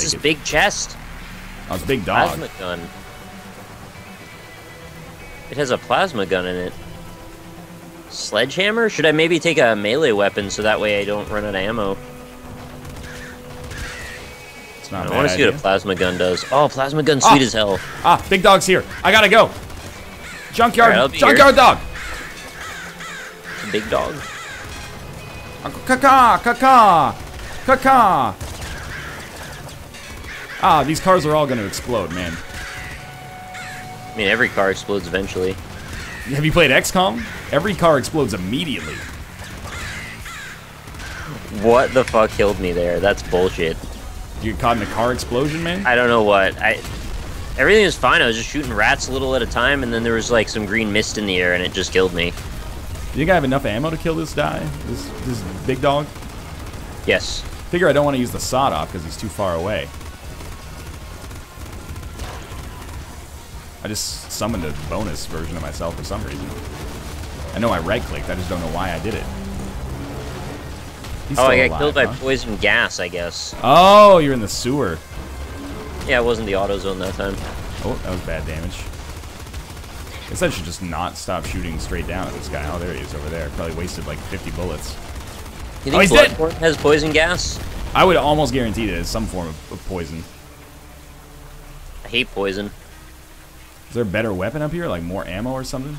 What's this it. big chest? Oh, it's a big dog. Plasma gun. It has a plasma gun in it. Sledgehammer? Should I maybe take a melee weapon so that way I don't run out of ammo? It's not I bad want to see what a plasma gun does. Oh, plasma gun's sweet as hell. Ah, big dog's here. I gotta go. Junkyard, Right, junkyard dog. It's a big dog. Caca, caca, caca. Ah, these cars are all gonna explode, man. I mean, every car explodes eventually. Have you played XCOM? Every car explodes immediately. What the fuck killed me there? That's bullshit. You get caught in a car explosion, man? I don't know what. Everything was fine. I was just shooting rats a little at a time, and then there was like some green mist in the air, and it just killed me. You think I have enough ammo to kill this guy? This big dog? Yes. Figure I don't want to use the sawed off because he's too far away. I just summoned a bonus version of myself for some reason. I know I right-clicked, I just don't know why I did it. He's Oh, I still got killed alive, by huh? poison gas, I guess. Oh, you're in the sewer. Yeah, it wasn't the auto zone that time. Oh, that was bad damage. Guess I should just not stop shooting straight down at this guy. Oh, there he is over there. Probably wasted like 50 bullets. You think he's dead! Bloodborne has poison gas? I would almost guarantee that it's some form of poison. I hate poison. Is there a better weapon up here? Like more ammo or something?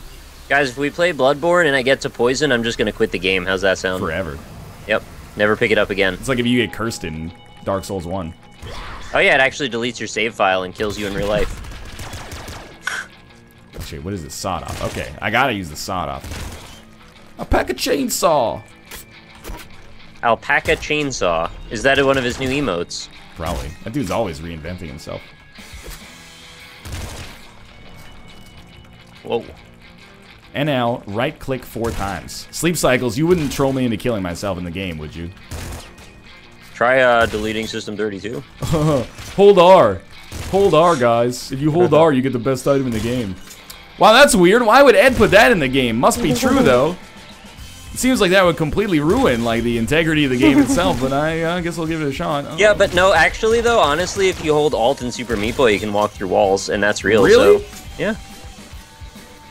Guys, if we play Bloodborne and I get to poison, I'm just gonna quit the game. How's that sound? Forever. Yep. Never pick it up again. It's like if you get cursed in Dark Souls 1. Oh yeah, it actually deletes your save file and kills you in real life. Actually, what is this? Sawed off. Okay, I gotta use the sawed off. Alpaca chainsaw! Alpaca chainsaw. Is that one of his new emotes? Probably. That dude's always reinventing himself. Whoa. And now, right-click 4 times. Sleep cycles, you wouldn't troll me into killing myself in the game, would you? Try deleting System 32. Hold R. Hold R, guys. If you hold R, you get the best item in the game. Wow, that's weird. Why would Ed put that in the game? Must be true, though. It seems like that would completely ruin, like, the integrity of the game itself, but I guess I'll give it a shot. Oh. Yeah, but no, actually, though, honestly, if you hold Alt in Super Meat Boy, you can walk through walls, and that's real, Really? so... Yeah.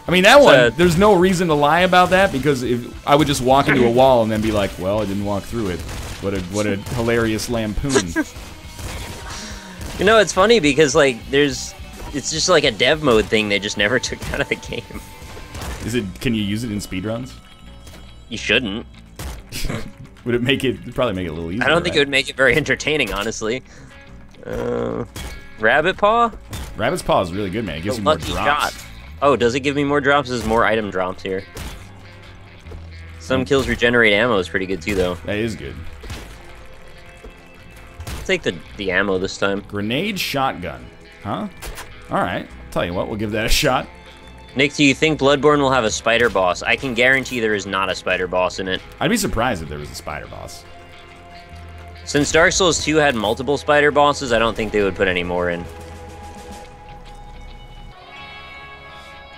I mean, that one, there's no reason to lie about that, because if I would just walk into a wall and then be like, well, I didn't walk through it. What a hilarious lampoon. You know, it's funny because, like, it's just like a dev mode thing they just never took out of the game. Can you use it in speedruns? You shouldn't. Would it make it, it'd probably make it a little easier, I don't think it right? would make it very entertaining, honestly. Rabbit Paw? Rabbit's Paw is really good, man. It gives you more Lucky drops. shot. Oh, does it give me more drops? There's more item drops here. Some kills regenerate ammo is pretty good, too, though. That is good. I'll take the ammo this time. Grenade shotgun. Huh? Alright. Tell you what, we'll give that a shot. Nick, do you think Bloodborne will have a spider boss? I can guarantee there is not a spider boss in it. I'd be surprised if there was a spider boss. Since Dark Souls 2 had multiple spider bosses, I don't think they would put any more in.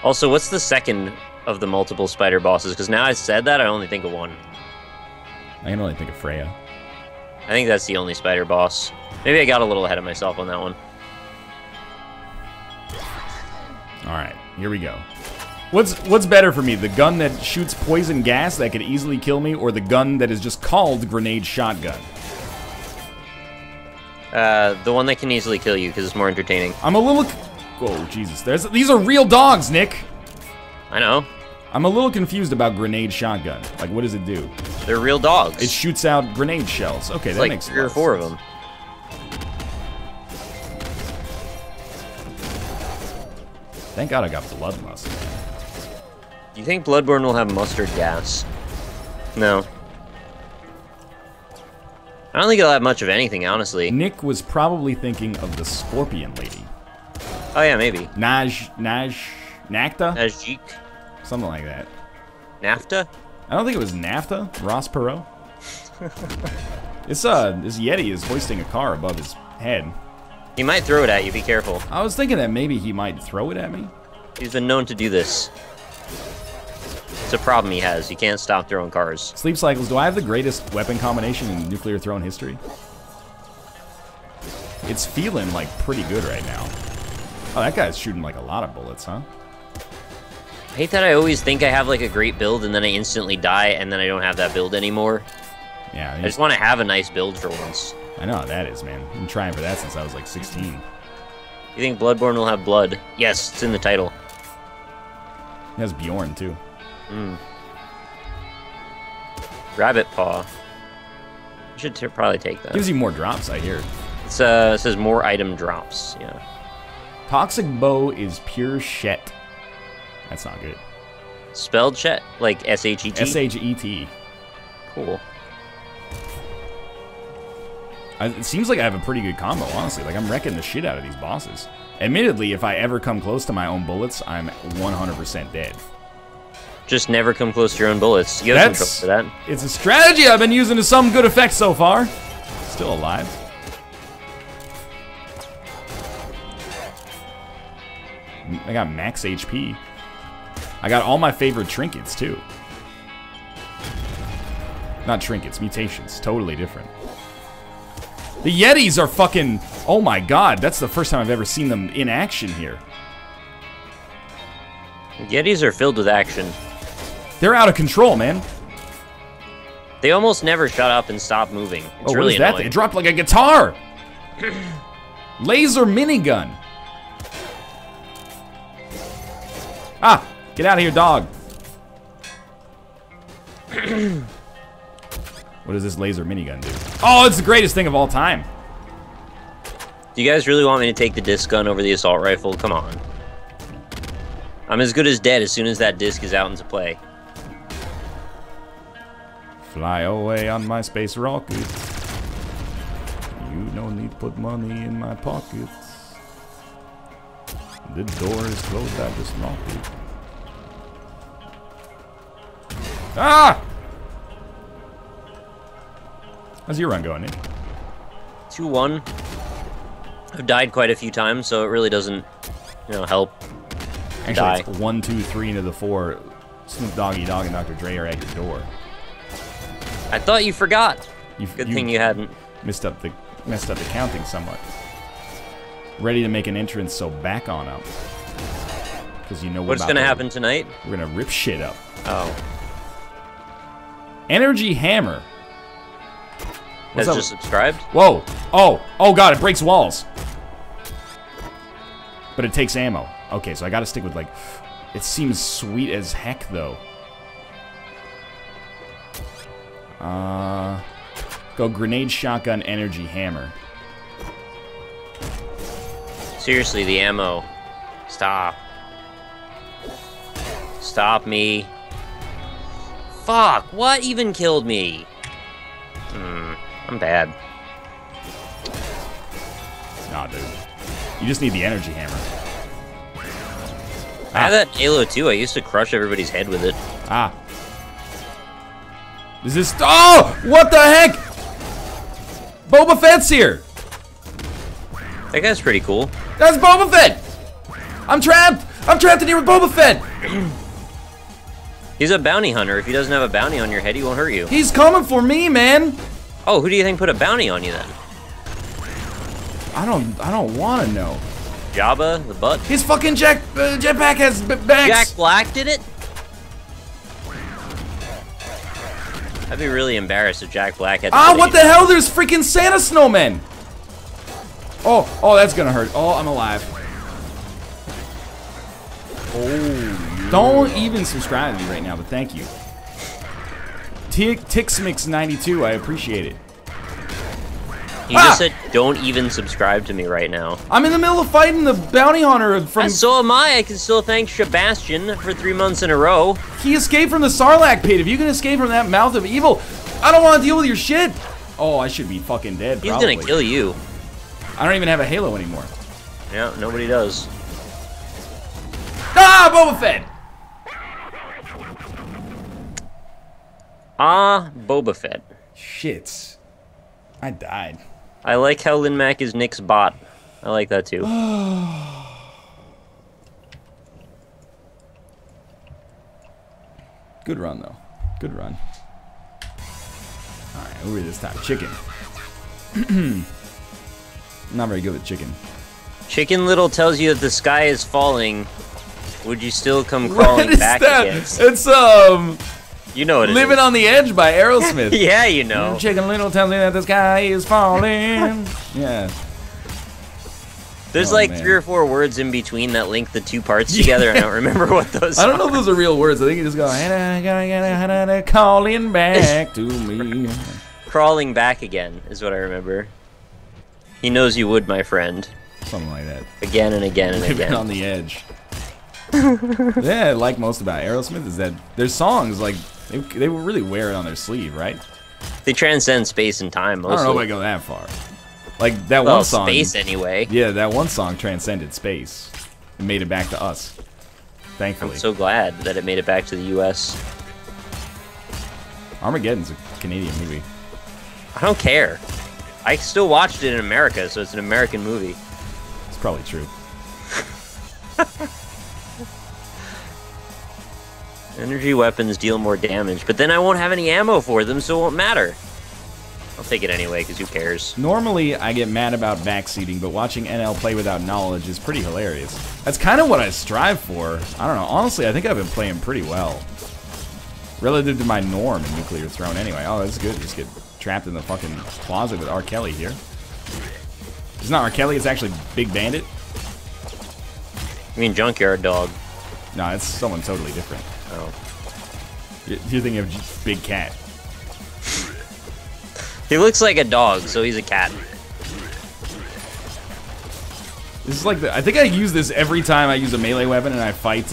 Also, what's the second of the multiple spider bosses? Because now I said that, I only think of one. I can only think of Freya. I think that's the only spider boss. Maybe I got a little ahead of myself on that one. Alright, here we go. What's better for me? The gun that shoots poison gas that could easily kill me, or the gun that is just called grenade shotgun? The one that can easily kill you, because it's more entertaining. I'm a little... Oh, Jesus. These are real dogs, Nick! I know. I'm a little confused about grenade shotgun. Like, what does it do? They're real dogs. It shoots out grenade shells. Okay, It's that like makes 3 or 4 of them. Thank God I got bloodlust. Do you think Bloodborne will have mustard gas? No. I don't think it'll have much of anything, honestly. Nick was probably thinking of the Scorpion Lady. Oh yeah, maybe. Nakta? Najik? Something like that. Nafta? I don't think it was Nafta. Ross Perot. This Yeti is hoisting a car above his head. He might throw it at you, be careful. I was thinking that maybe he might throw it at me. He's been known to do this. It's a problem he has. He can't stop throwing cars. Sleep cycles. Do I have the greatest weapon combination in nuclear throne history? It's feeling like pretty good right now. Oh, that guy's shooting like a lot of bullets, huh? I hate that I always think I have like a great build and then I instantly die and then I don't have that build anymore. Yeah. I just want to have a nice build for once. I know how that is, man. I've been trying for that since I was like 16. You think Bloodborne will have blood? Yes, it's in the title. It has Bjorn, too. Rabbit Paw. I should probably take that. Gives you more drops, I hear. It's, it says more item drops, yeah. Toxic Bow is pure shit. That's not good. Spelled Chet? Like S-H-E-T? S-H-E-T. Cool. It seems like I have a pretty good combo, honestly. Like, I'm wrecking the shit out of these bosses. Admittedly, if I ever come close to my own bullets, I'm 100% dead. Just never come close to your own bullets. You have control for that. It's a strategy I've been using to some good effect so far. Still alive. I got max HP. I got all my favorite trinkets, too. Not trinkets, mutations. Totally different. The Yetis are fucking... Oh my god, that's the first time I've ever seen them in action here. Yetis are filled with action. They're out of control, man. They almost never shut up and stop moving. It's really what is annoying. that? It dropped like a guitar. Laser minigun. Ah, get out of here, dog. What does this laser minigun do? Oh, it's the greatest thing of all time. Do you guys really want me to take the disc gun over the assault rifle? Come on. I'm as good as dead as soon as that disc is out into play. Fly away on my space rocket. You no need to put money in my pockets. The door is closed, I just locked it. Ah! How's your run going, Nick? 2-1. I've died quite a few times, so it really doesn't, help. Actually, it's 1, 2, 3 into the 4. Snoop Doggy Dogg and Dr. Dre are at your door. I thought you forgot. Good thing you hadn't. Messed up the counting somewhat. Ready to make an entrance, so back on up. Because you know what's going to happen tonight? We're going to rip shit up. Oh. Energy Hammer. Has just subscribed? Whoa. Oh god, it breaks walls. But it takes ammo. Okay, so I gotta stick with, like... It seems sweet as heck, though. Go grenade, shotgun, energy, hammer. Seriously, the ammo. Stop. Stop me. Fuck, what even killed me? I'm bad. Nah, dude. You just need the energy hammer. I have that Halo 2. I used to crush everybody's head with it. Ah. Is this... Oh! What the heck? Boba Fett's here! That guy's pretty cool. That's Boba Fett! I'm trapped! I'm trapped in here with Boba Fett! He's a bounty hunter. If he doesn't have a bounty on your head, he won't hurt you. He's coming for me, man! Oh, who do you think put a bounty on you then? I don't want to know. Jabba, the butt? His fucking jetpack has backs! Jack Black did it? I'd be really embarrassed if Jack Black had... Ah, what the hell? There's freaking Santa snowmen! Oh, that's gonna hurt. Oh, I'm alive. Oh, don't even subscribe to me right now, but thank you. Tixmix92, I appreciate it. He just said, don't even subscribe to me right now. I'm in the middle of fighting the bounty hunter from... So am I. I can still thank Sebastian for 3 months in a row. He escaped from the Sarlacc pit. If you can escape from that mouth of evil, I don't want to deal with your shit. Oh, I should be fucking dead, probably. He's gonna kill you. I don't even have a Halo anymore. Yeah, nobody does. Ah, Boba Fett! Ah, Boba Fett. Shit. I died. I like how Lin Mac is Nick's bot. I like that too. Good run, though. Good run. Alright, over this time. Chicken. Not very good with chicken. Chicken Little tells you that the sky is falling. Would you still come crawling back again? It's You know what it is. Living on the Edge by Aerosmith. Yeah, you know. Chicken Little tells me that the sky is falling. Yeah. There's like 3 or 4 words in between that link the 2 parts together. I don't remember what those are. I don't know if those are real words. I think you just go, calling back to me. Crawling back again is what I remember. He knows you would, my friend. Something like that. Again and again and Living again. on the Edge. Yeah, I like most about Aerosmith is that their songs, like, they really wear it on their sleeve, right? They transcend space and time mostly. I don't know if I go that far. Like, that one song... space anyway. Yeah, that one song transcended space. It made it back to us. Thankfully. I'm so glad that it made it back to the U.S. Armageddon's a Canadian movie. I don't care. I still watched it in America, so it's an American movie. It's probably true. Energy weapons deal more damage, but then I won't have any ammo for them, so it won't matter. I'll take it anyway, because who cares? Normally, I get mad about backseating, but watching NL play without knowledge is pretty hilarious. That's kind of what I strive for. I don't know. Honestly, I think I've been playing pretty well. Relative to my norm in Nuclear Throne anyway. Oh, that's good. Just get trapped in the fucking closet with R. Kelly here. It's not R. Kelly, it's actually Big Bandit. I mean Junkyard Dog. No, it's someone totally different. Oh. You're thinking of Big Cat. He looks like a dog, so he's a cat. This is like I think I use this every time I use a melee weapon and I fight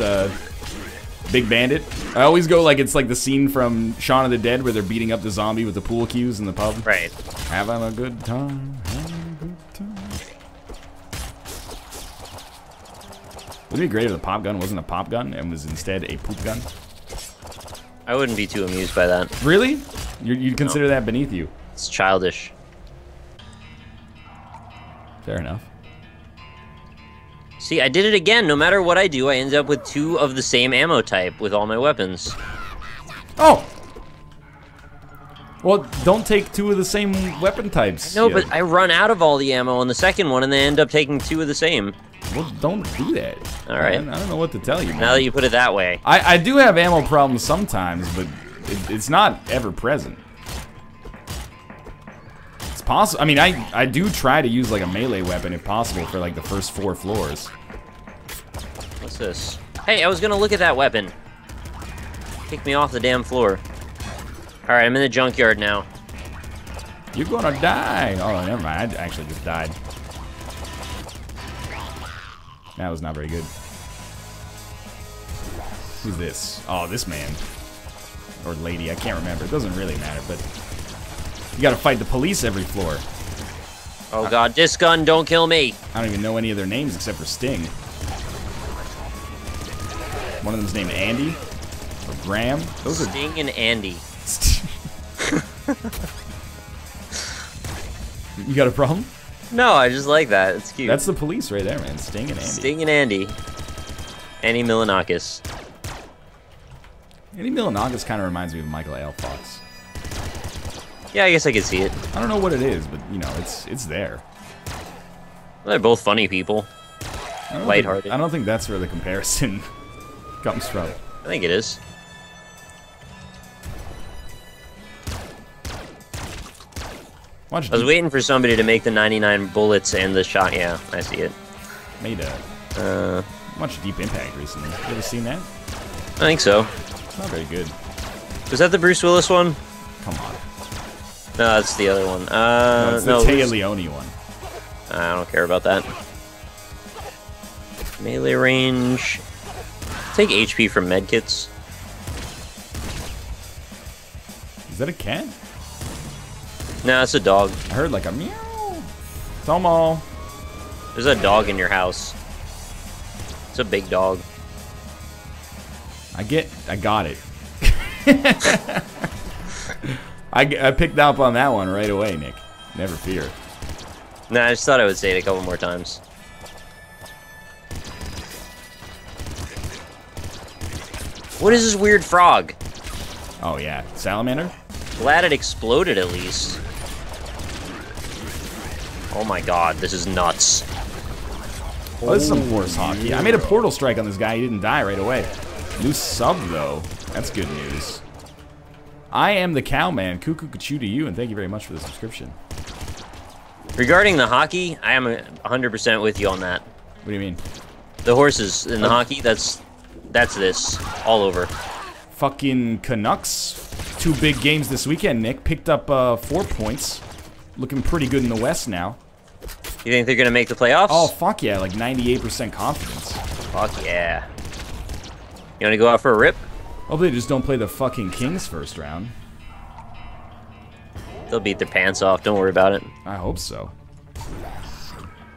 Big Bandit. I always go like it's like the scene from Shaun of the Dead where they're beating up the zombie with the pool cues in the pub. Right. Having a good time. Having a good time. Wouldn't it be great if the pop gun wasn't a pop gun and was instead a poop gun? I wouldn't be too amused by that. Really? You'd consider that beneath you? It's childish. Fair enough. See, I did it again. No matter what I do, I end up with 2 of the same ammo type with all my weapons. Oh! Well, don't take 2 of the same weapon types. No, but I run out of all the ammo on the second one, and then end up taking 2 of the same. Well, don't do that. All right. I don't know what to tell you, man. Now that you put it that way. I do have ammo problems sometimes, but it's not ever present. It's possible. I mean, I do try to use like a melee weapon if possible for like the first 4 floors. What's this? Hey, I was gonna look at that weapon. Kick me off the damn floor. All right, I'm in the junkyard now. You're gonna die. Oh, never mind. I actually just died. That was not very good. Who's this? Oh, this man. Or lady, I can't remember. It doesn't really matter, but... You gotta fight the police every floor. Oh god, this gun, don't kill me! I don't even know any of their names except for Sting. One of them's named Andy. Or Graham. Those are... Sting and Andy. You got a problem? No, I just like that. It's cute. That's the police right there, man. Sting and Andy. Sting and Andy. Andy Milonakis. Andy Milonakis kind of reminds me of Michael L. Fox. Yeah, I guess I could see it. I don't know what it is, but, you know, it's there. Well, they're both funny people. Lighthearted. I don't think that's where the comparison comes from. I think it is. I was waiting for somebody to make the 99 bullets and the shot. Yeah, I see it. Made a much Deep Impact recently. You ever seen that? I think so. It's not very good. Was that the Bruce Willis one? Come on. No, that's the other one. No, it's the Taya Leone one. I don't care about that. Melee range. Take HP from medkits. Is that a cat? No, it's a dog. I heard like a meow. Tomo. There's a dog in your house. It's a big dog. I got it. I picked up on that one right away, Nick. Never fear. Nah, I just thought I would say it a couple more times. What is this weird frog? Oh yeah, salamander? Glad it exploded at least. Oh my god, this is nuts. Oh, this is some horse hockey. I made a portal strike on this guy. He didn't die right away. New sub, though. That's good news. I am the cowman. Cuckoo Kachu to you, and thank you very much for the subscription. Regarding the hockey, I am 100% with you on that. What do you mean? The horses in the hockey, that's this. All over. Fucking Canucks. 2 big games this weekend, Nick. Picked up 4 points. Looking pretty good in the West now. You think they're going to make the playoffs? Oh, fuck yeah. Like 98% confidence. Fuck yeah. You want to go out for a rip? Hope they just don't play the fucking Kings first round. They'll beat their pants off. Don't worry about it. I hope so.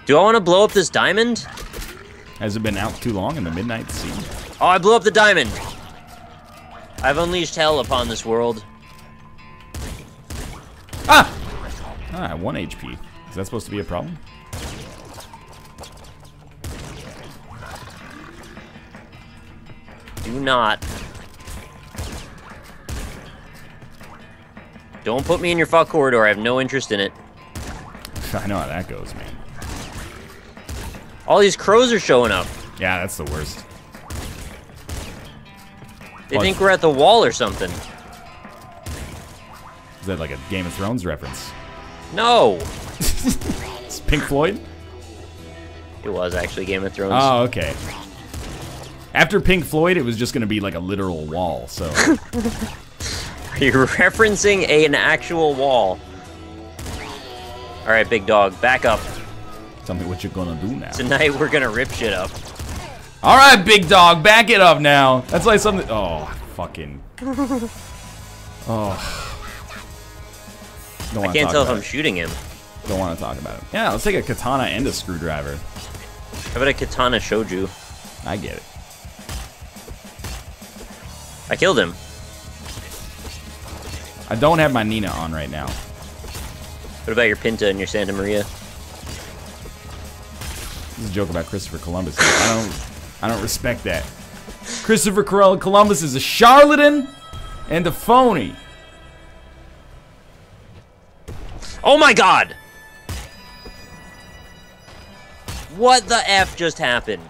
Do I want to blow up this diamond? Has it been out too long in the midnight sea? Oh, I blew up the diamond. I've unleashed hell upon this world. Ah! Ah, 1 HP. Is that supposed to be a problem? Do not. Don't put me in your fuck corridor. I have no interest in it. I know how that goes, man. All these crows are showing up. Yeah, that's the worst. They think we're at the wall or something. Is that like a Game of Thrones reference? No. It's Pink Floyd? It was actually Game of Thrones. Oh, okay. After Pink Floyd, it was just going to be like a literal wall, so... Are you referencing an actual wall? Alright, big dog, back up. Tell me what you're going to do now. Tonight we're going to rip shit up. Alright, big dog, back it up now. That's like something... Oh, fucking... Oh... I can't tell if I'm shooting him. Don't want to talk about it. Yeah, let's take a katana and a screwdriver. How about a katana shoju? I get it. I killed him. I don't have my Nina on right now. What about your Pinta and your Santa Maria? This is a joke about Christopher Columbus. I don't respect that. Christopher Columbus is a charlatan and a phony. Oh my god! What the F just happened?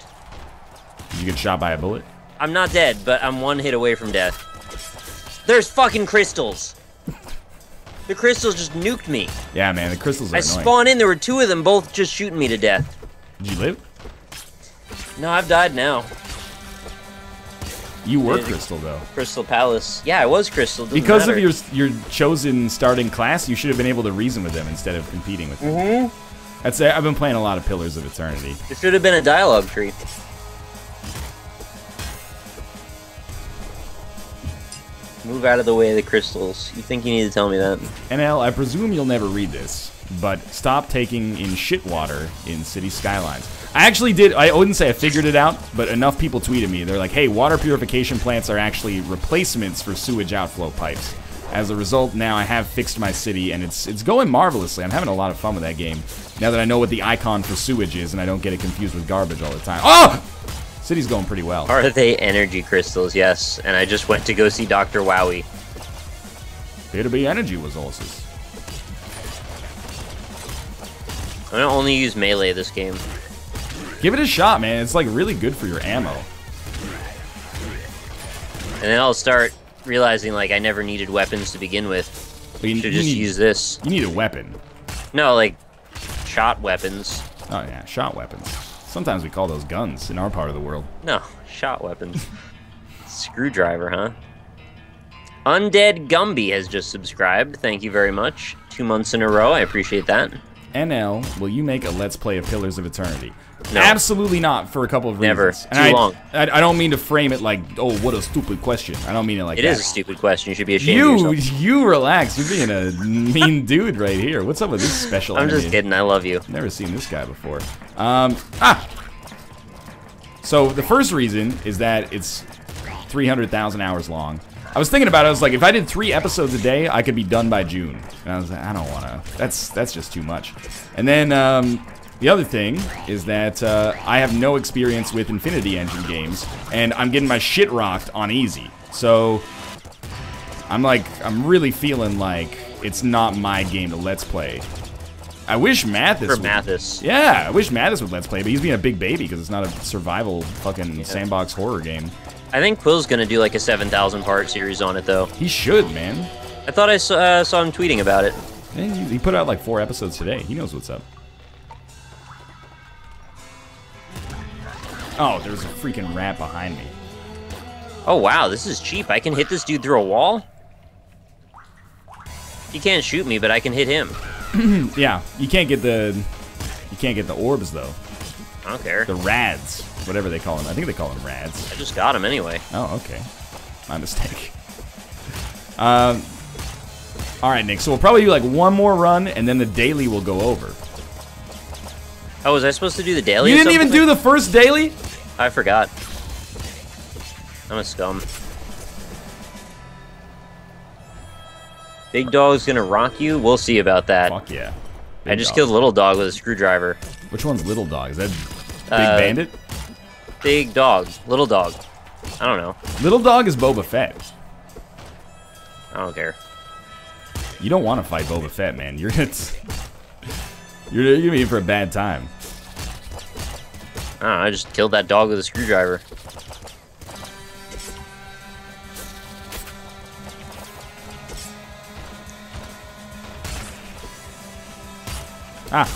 Did you get shot by a bullet? I'm not dead, but I'm 1 hit away from death. There's fucking crystals! The crystals just nuked me. Yeah, man, the crystals are I annoying. spawned in, there were 2 of them, both just shooting me to death. Did you live? No, I've died now. You were Crystal, though. Crystal Palace. Yeah, I was Crystal. Because of your chosen starting class, you should have been able to reason with them instead of competing with them. I'd say I've been playing a lot of Pillars of Eternity. There should have been a dialogue tree. Move out of the way of the crystals. You think you need to tell me that? NL, I presume you'll never read this, but stop taking in shit water in city skylines. I actually did, I wouldn't say I figured it out, but enough people tweeted me. They're like, hey, water purification plants are actually replacements for sewage outflow pipes. As a result, now I have fixed my city, and it's going marvelously. I'm having a lot of fun with that game, now that I know what the icon for sewage is, and I don't get it confused with garbage all the time. Oh! City's going pretty well. Are they energy crystals? Yes. And I just went to go see Dr. Wowie. Appear to be energy resources. I'm gonna only use melee this game. Give it a shot, man. It's like really good for your ammo. And then I'll start realizing like I never needed weapons to begin with. You should just use this. You need a weapon. No, like shot weapons. Oh yeah, shot weapons. Sometimes we call those guns in our part of the world. No, shot weapons. Screwdriver, huh? Undead Gumby has just subscribed. Thank you very much. 2 months in a row. I appreciate that. NL, will you make a Let's Play of Pillars of Eternity? No. Absolutely not, for a couple of reasons. Never. Too long. I don't mean to frame it like, oh, what a stupid question. I don't mean it like that. It is a stupid question. You should be ashamed of yourself. You relax. You're being a mean dude right here. What's up with this special I'm just kidding. I love you. Never seen this guy before. So the first reason is that it's 300,000 hours long. I was thinking about it. I was like, if I did 3 episodes a day, I could be done by June. And I was like, I don't want to. That's just too much. And then the other thing is that I have no experience with Infinity Engine games, and I'm getting my shit rocked on easy. So I'm really feeling like it's not my game to Let's Play. I wish Mathis For would. Mathis. Yeah, I wish Mathis would let's play, but he's being a big baby because it's not a survival fucking sandbox horror game. I think Quill's gonna do like a 7,000 part series on it though. He should, man. I thought I saw him tweeting about it. Man, he put out like 4 episodes today. He knows what's up. Oh, there's a freaking rat behind me. Oh wow, this is cheap. I can hit this dude through a wall? He can't shoot me, but I can hit him. Yeah, you can't get the orbs though. I don't care. The rads, whatever they call them. I think they call them rads. I just got him anyway. Oh, okay. My mistake. All right, Nick. So we'll probably do like one more run, and then the daily will go over. Oh, was I supposed to do the daily? You didn't even do the first daily? I forgot. I'm a scum. Big Dog's gonna rock you? We'll see about that. Fuck yeah. I just killed Little Dog with a screwdriver. Which one's Little Dog? Is that Big Bandit? Big Dog. Little Dog. I don't know. Little Dog is Boba Fett. I don't care. You don't want to fight Boba Fett, man. You're gonna be in for a bad time. I don't know, I just killed that dog with a screwdriver. Ah.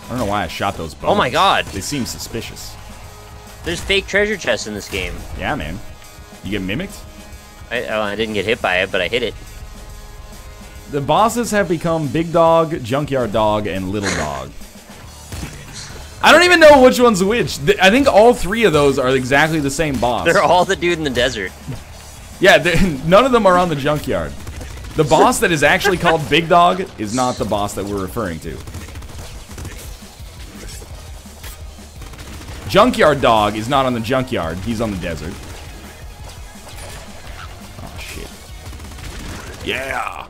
I don't know why I shot those bones. Oh my god! They seem suspicious. There's fake treasure chests in this game. Yeah, man. You get mimicked? I didn't get hit by it, but I hit it. The bosses have become Big Dog, Junkyard Dog, and Little Dog. I don't even know which one's which. I think all 3 of those are exactly the same boss. They're all the dude in the desert. Yeah, none of them are on the Junkyard. The boss that is actually called Big Dog is not the boss that we're referring to. Junkyard Dog is not on the Junkyard. He's on the desert. Oh, shit. Yeah!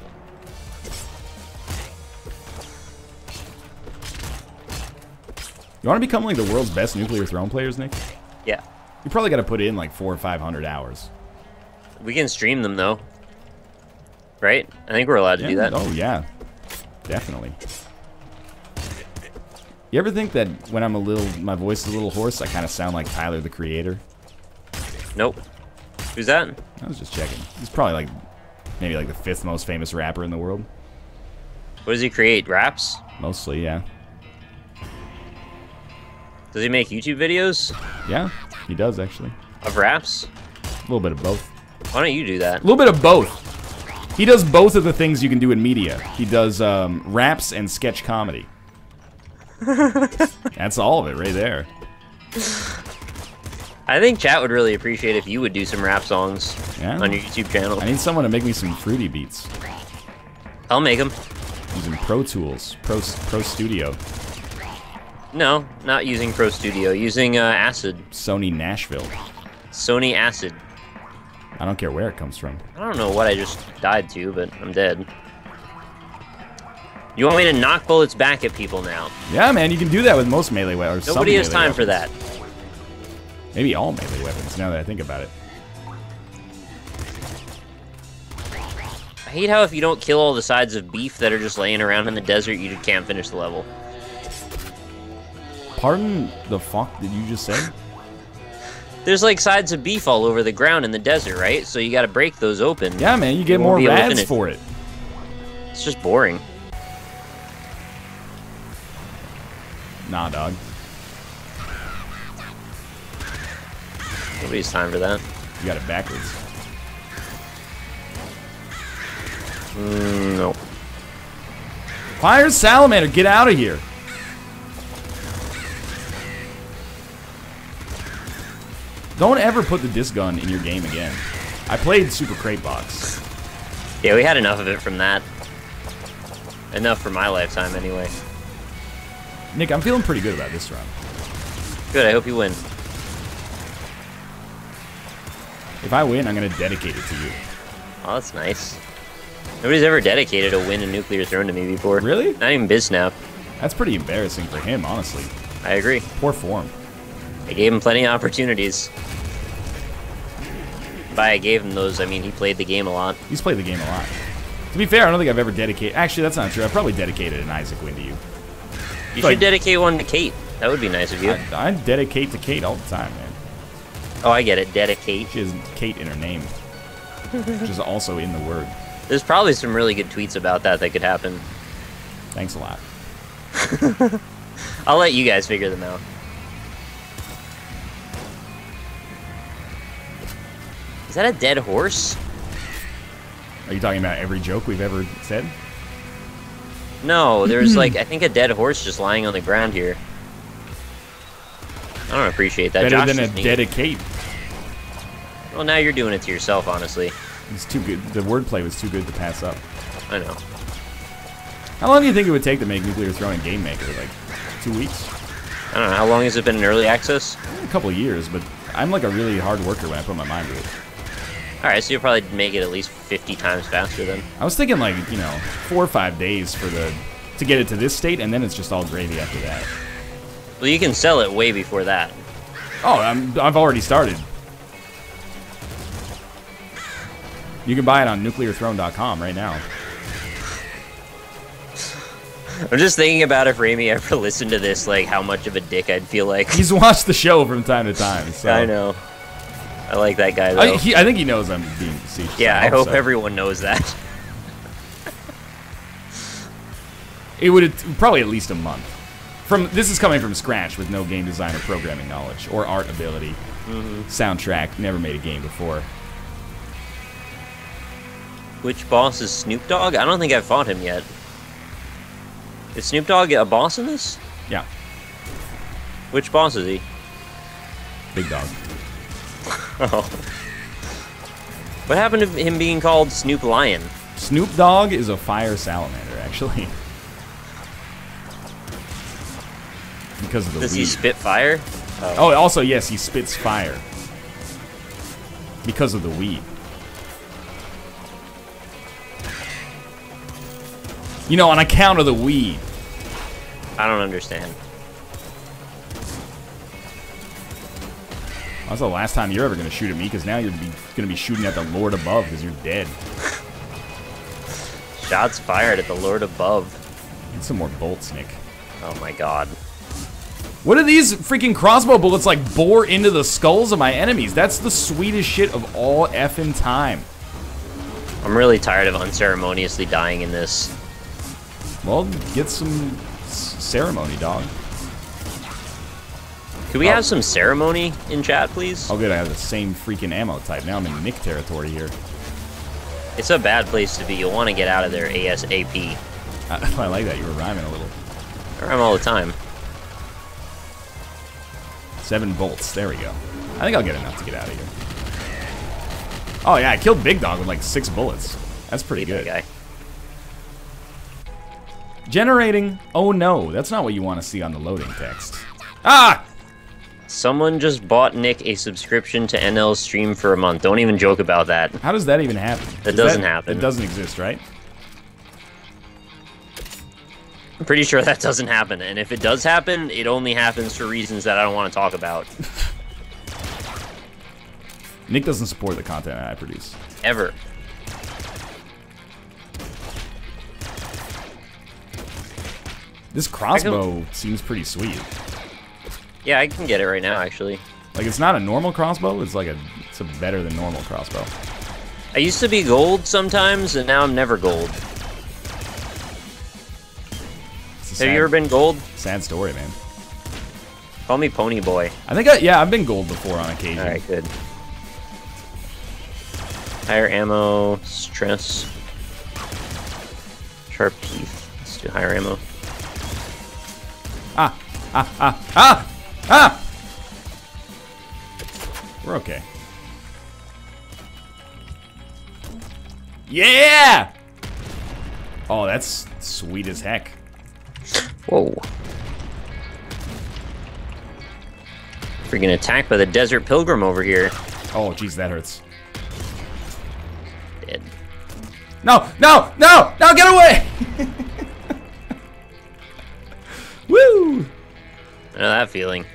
You want to become like the world's best nuclear throne players, Nick? Yeah. You probably got to put in like 400 or 500 hours. We can stream them though. Right? I think we're allowed to do that. Oh, yeah. Definitely. You ever think that when I'm my voice is a little hoarse, I kind of sound like Tyler, the Creator? Nope. Who's that? I was just checking. He's probably like, maybe like the 5th most famous rapper in the world. What does he create? Raps? Mostly, yeah. Does he make YouTube videos? Yeah, he does actually. Of raps? A little bit of both. Why don't you do that? A little bit of both. He does both of the things you can do in media. He does raps and sketch comedy. That's all of it right there. I think chat would really appreciate if you would do some rap songs Yeah. on your YouTube channel. I need someone to make me some fruity beats. I'll make them. Using Pro Tools, Pro Studio, No, not using Pro Studio. Using Acid. Sony Nashville. Sony Acid. I don't care where it comes from. I don't know what I just died to, but I'm dead. You want me to knock bullets back at people now? Yeah, man, you can do that with most melee weapons. Nobody has time for that. Maybe all melee weapons, now that I think about it. I hate how if you don't kill all the sides of beef that are just laying around in the desert, you can't finish the level. Pardon the fuck did you just say? There's like sides of beef all over the ground in the desert, right? So you gotta break those open. Yeah, man, you get won't more be able to rads finish. for it. It's just boring. Nah, dog. Nobody's time for that. You got it backwards. No. Fire Salamander, get out of here. Don't ever put the disc gun in your game again. I played Super Crate Box. Yeah, we had enough of it from that. Enough for my lifetime, anyway. Nick, I'm feeling pretty good about this round. Good, I hope you win. If I win, I'm going to dedicate it to you. Oh, that's nice. Nobody's ever dedicated a win a nuclear throne to me before. Really? Not even BizSnap. That's pretty embarrassing for him, honestly. I agree. Poor form. I gave him plenty of opportunities. By I gave him those, I mean he played the game a lot. He's played the game a lot. To be fair, I don't think I've ever dedicated... Actually, that's not true. I've probably dedicated an Isaac win to you. You should dedicate one to Kate. That would be nice of you. I dedicate to Kate all the time, man. Oh, I get it. Dedicate. She has Kate in her name. Which is also in the word. There's probably some really good tweets about that could happen. Thanks a lot. I'll let you guys figure them out. Is that a dead horse? Are you talking about every joke we've ever said? No, there's like, I think a dead horse just lying on the ground here. I don't appreciate that. Better Josh than a is neat. dedicate. Well, now you're doing it to yourself, honestly. It's too good. The wordplay was too good to pass up. I know. How long do you think it would take to make Nuclear Throne in Game Maker? Like 2 weeks? I don't know. How long has it been in early access? A couple of years, but I'm like a really hard worker when I put my mind to it. Alright, so you'll probably make it at least 50 times faster then. I was thinking like, you know, 4 or 5 days for to get it to this state, and then it's just all gravy after that. Well, you can sell it way before that. Oh, I've already started. You can buy it on nuclearthrone.com right now. I'm just thinking about if Raimi ever listened to this, like how much of a dick I'd feel like. He's watched the show from time to time. So. I know. I like that guy though. I think he knows I'm being facetious. Yeah, I hope everyone knows that. It would probably at least a month. This is coming from scratch with no game design or programming knowledge or art ability. Soundtrack, never made a game before. Which boss is Snoop Dogg? I don't think I've fought him yet. Is Snoop Dogg a boss in this? Yeah. Which boss is he? Big Dog. Oh. What happened to him being called Snoop Lion? Snoop Dogg is a fire salamander, actually. Because of the Does weed. he spit fire? Oh, also, yes, he spits fire. Because of the weed. You know, on account of the weed. I don't understand. That's the last time you're ever going to shoot at me, because now you're going to be shooting at the Lord above, because you're dead. Shots fired at the Lord above. Need some more bolts, Nick. Oh my god. What do these freaking crossbow bullets, like, bore into the skulls of my enemies? That's the sweetest shit of all effing time. I'm really tired of unceremoniously dying in this. Well, get some ceremony, dog. Could we have some ceremony in chat, please? Oh, good. I have the same freaking ammo type. Now I'm in Nick territory here. It's a bad place to be. You'll want to get out of there ASAP. I like that. You were rhyming a little. I rhyme all the time. 7 bolts. There we go. I think I'll get enough to get out of here. Oh, yeah. I killed Big Dog with like 6 bullets. That's pretty good. That guy. Generating. Oh, no. That's not what you want to see on the loading text. Ah! Someone just bought Nick a subscription to NL's stream for a month. Don't even joke about that. How does that even happen? That doesn't happen. It doesn't exist, right? I'm pretty sure that doesn't happen. And if it does happen, it only happens for reasons that I don't want to talk about. Nick doesn't support the content that I produce. Ever. This crossbow seems pretty sweet. Yeah, I can get it right now, actually. Like, it's not a normal crossbow, it's like it's a better than normal crossbow. I used to be gold sometimes, and now I'm never gold. Have you ever been gold? Sad story, man. Call me Pony Boy. I think, yeah, I've been gold before on occasion. Alright, good. Higher ammo, stress. Sharp teeth. Let's do higher ammo. Ah! Ah! Ah! Ah! Ah! We're okay. Yeah! Oh, that's sweet as heck. Whoa. Freaking attacked by the Desert Pilgrim over here. Oh, jeez, that hurts. Dead. No! No! No! No! Get away! Woo! I know that feeling.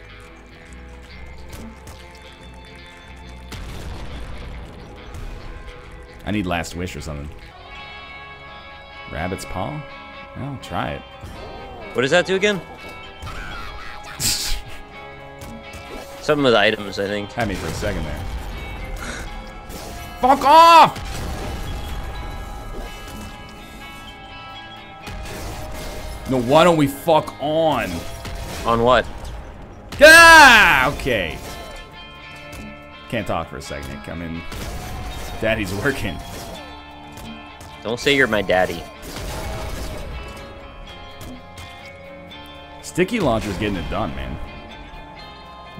I need Last Wish or something. Rabbit's paw? I'll try it. What does that do again? Something with items, I think. Had me for a second there. Fuck off! No, why don't we fuck on? On what? Ah! Okay. Can't talk for a second, Nick. I mean, Daddy's working. Don't say you're my daddy. Sticky launcher's getting it done, man.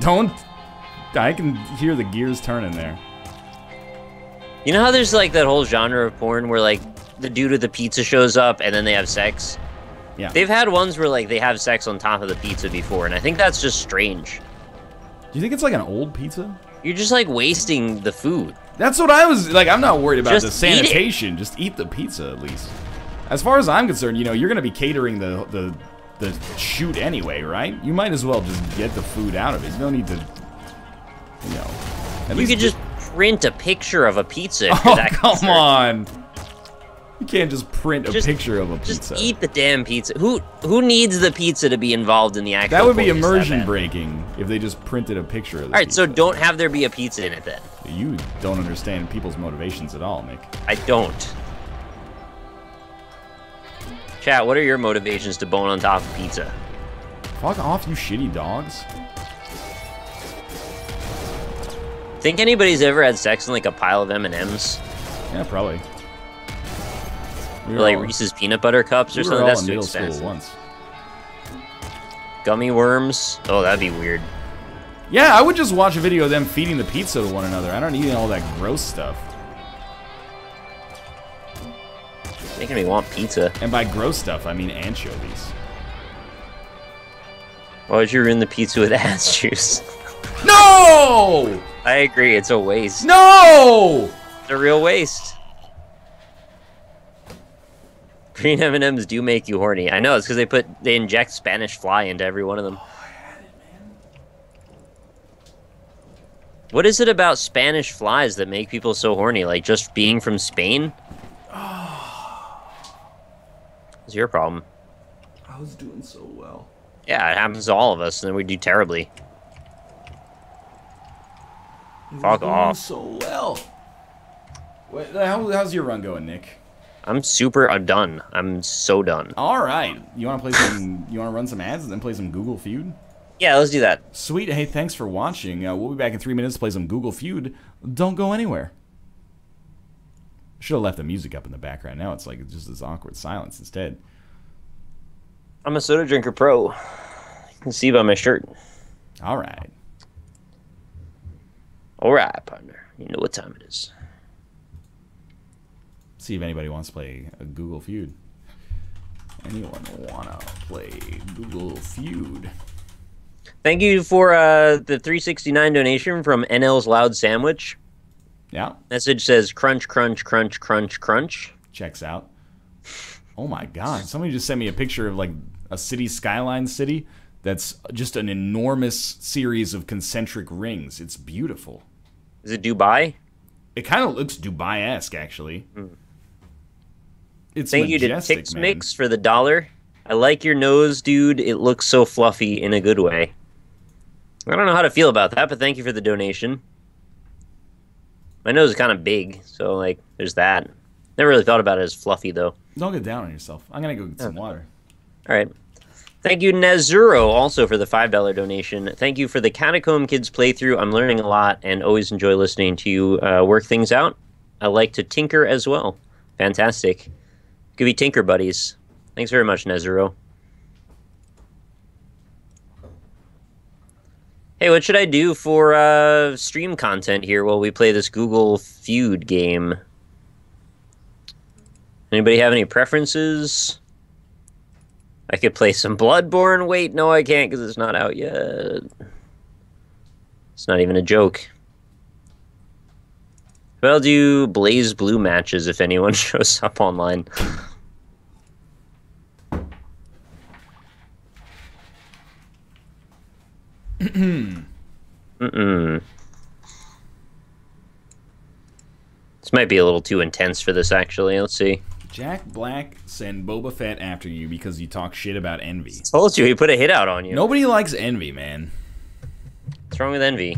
Don't. I can hear the gears turning there. You know how there's like that whole genre of porn where like the dude with the pizza shows up and then they have sex? Yeah. They've had ones where like they have sex on top of the pizza before, and I think that's just strange. Do you think it's like an old pizza? You're just like wasting the food. That's what I was like. I'm not worried about Just the sanitation. Just eat the pizza at least. As far as I'm concerned, you know, you're gonna be catering the shoot anyway, right? You might as well just get the food out of it. There's no need to, you know. You could just print a picture of a pizza. Oh, come on. You can't just print a picture of a pizza. Just eat the damn pizza. Who needs the pizza to be involved in the actual? That would be immersion breaking if they just printed a picture of the All right, pizza. so don't have there be a pizza in it then. You don't understand people's motivations at all, Nick. I don't. Chat, what are your motivations to bone on top of pizza? Fuck off, you shitty dogs. Think anybody's ever had sex in like a pile of M&Ms? Yeah, probably. Or like Reese's peanut butter cups or something? That's too middle expensive. school once. Gummy worms? Oh, that'd be weird. Yeah, I would just watch a video of them feeding the pizza to one another. I don't need all that gross stuff. Making me want pizza. And by gross stuff, I mean anchovies. Why would you ruin the pizza with ass juice? No! I agree, it's a waste. No! It's a real waste. Green M&Ms do make you horny. I know, it's because they inject Spanish fly into every one of them. Oh, I had it, man. What is it about Spanish flies that make people so horny? Like, just being from Spain? It's your problem. I was doing so well. Yeah, it happens to all of us, and then we do terribly. Fuck off. So well. Wait, how's your run going, Nick? I'm done. I'm so done. All right. You want to play some? You want to run some ads and then play some Google Feud? Yeah, let's do that. Sweet. Hey, thanks for watching. We'll be back in 3 minutes to play some Google Feud. Don't go anywhere. Should have left the music up in the background. Now it's like just this awkward silence instead. I'm a soda drinker pro. You can see by my shirt. All right. All right, partner. You know what time it is. See if anybody wants to play a Google Feud. Anyone wanna play Google Feud? Thank you for the $3.69 donation from NL's Loud Sandwich. Yeah. Message says crunch, crunch, crunch, crunch, crunch. Checks out. Oh my God! Somebody just sent me a picture of like a city skyline city that's just an enormous series of concentric rings. It's beautiful. Is it Dubai? It kind of looks Dubai-esque, actually. It's Thank majestic, you to Tix man. Mix for the $1. I like your nose, dude. It looks so fluffy in a good way. I don't know how to feel about that, but thank you for the donation. My nose is kind of big, so, like, there's that. Never really thought about it as fluffy, though. Don't get down on yourself. I'm going to go get some water. All right. Thank you, Nezuro, also for the $5 donation. Thank you for the Catacomb Kids playthrough. I'm learning a lot and always enjoy listening to you work things out. I like to tinker as well. Fantastic. Could be tinker buddies. Thanks very much, Nezuro. Hey, what should I do for stream content here while we play this Google Feud game? Anybody have any preferences? I could play some Bloodborne. Wait, no, I can't because it's not out yet. It's not even a joke. But I'll do Blaze Blue matches if anyone shows up online. This might be a little too intense for this, actually. Let's see. Jack Black send Boba Fett after you because you talk shit about Envy. Told you he put a hit out on you. Nobody likes Envy, man. What's wrong with Envy?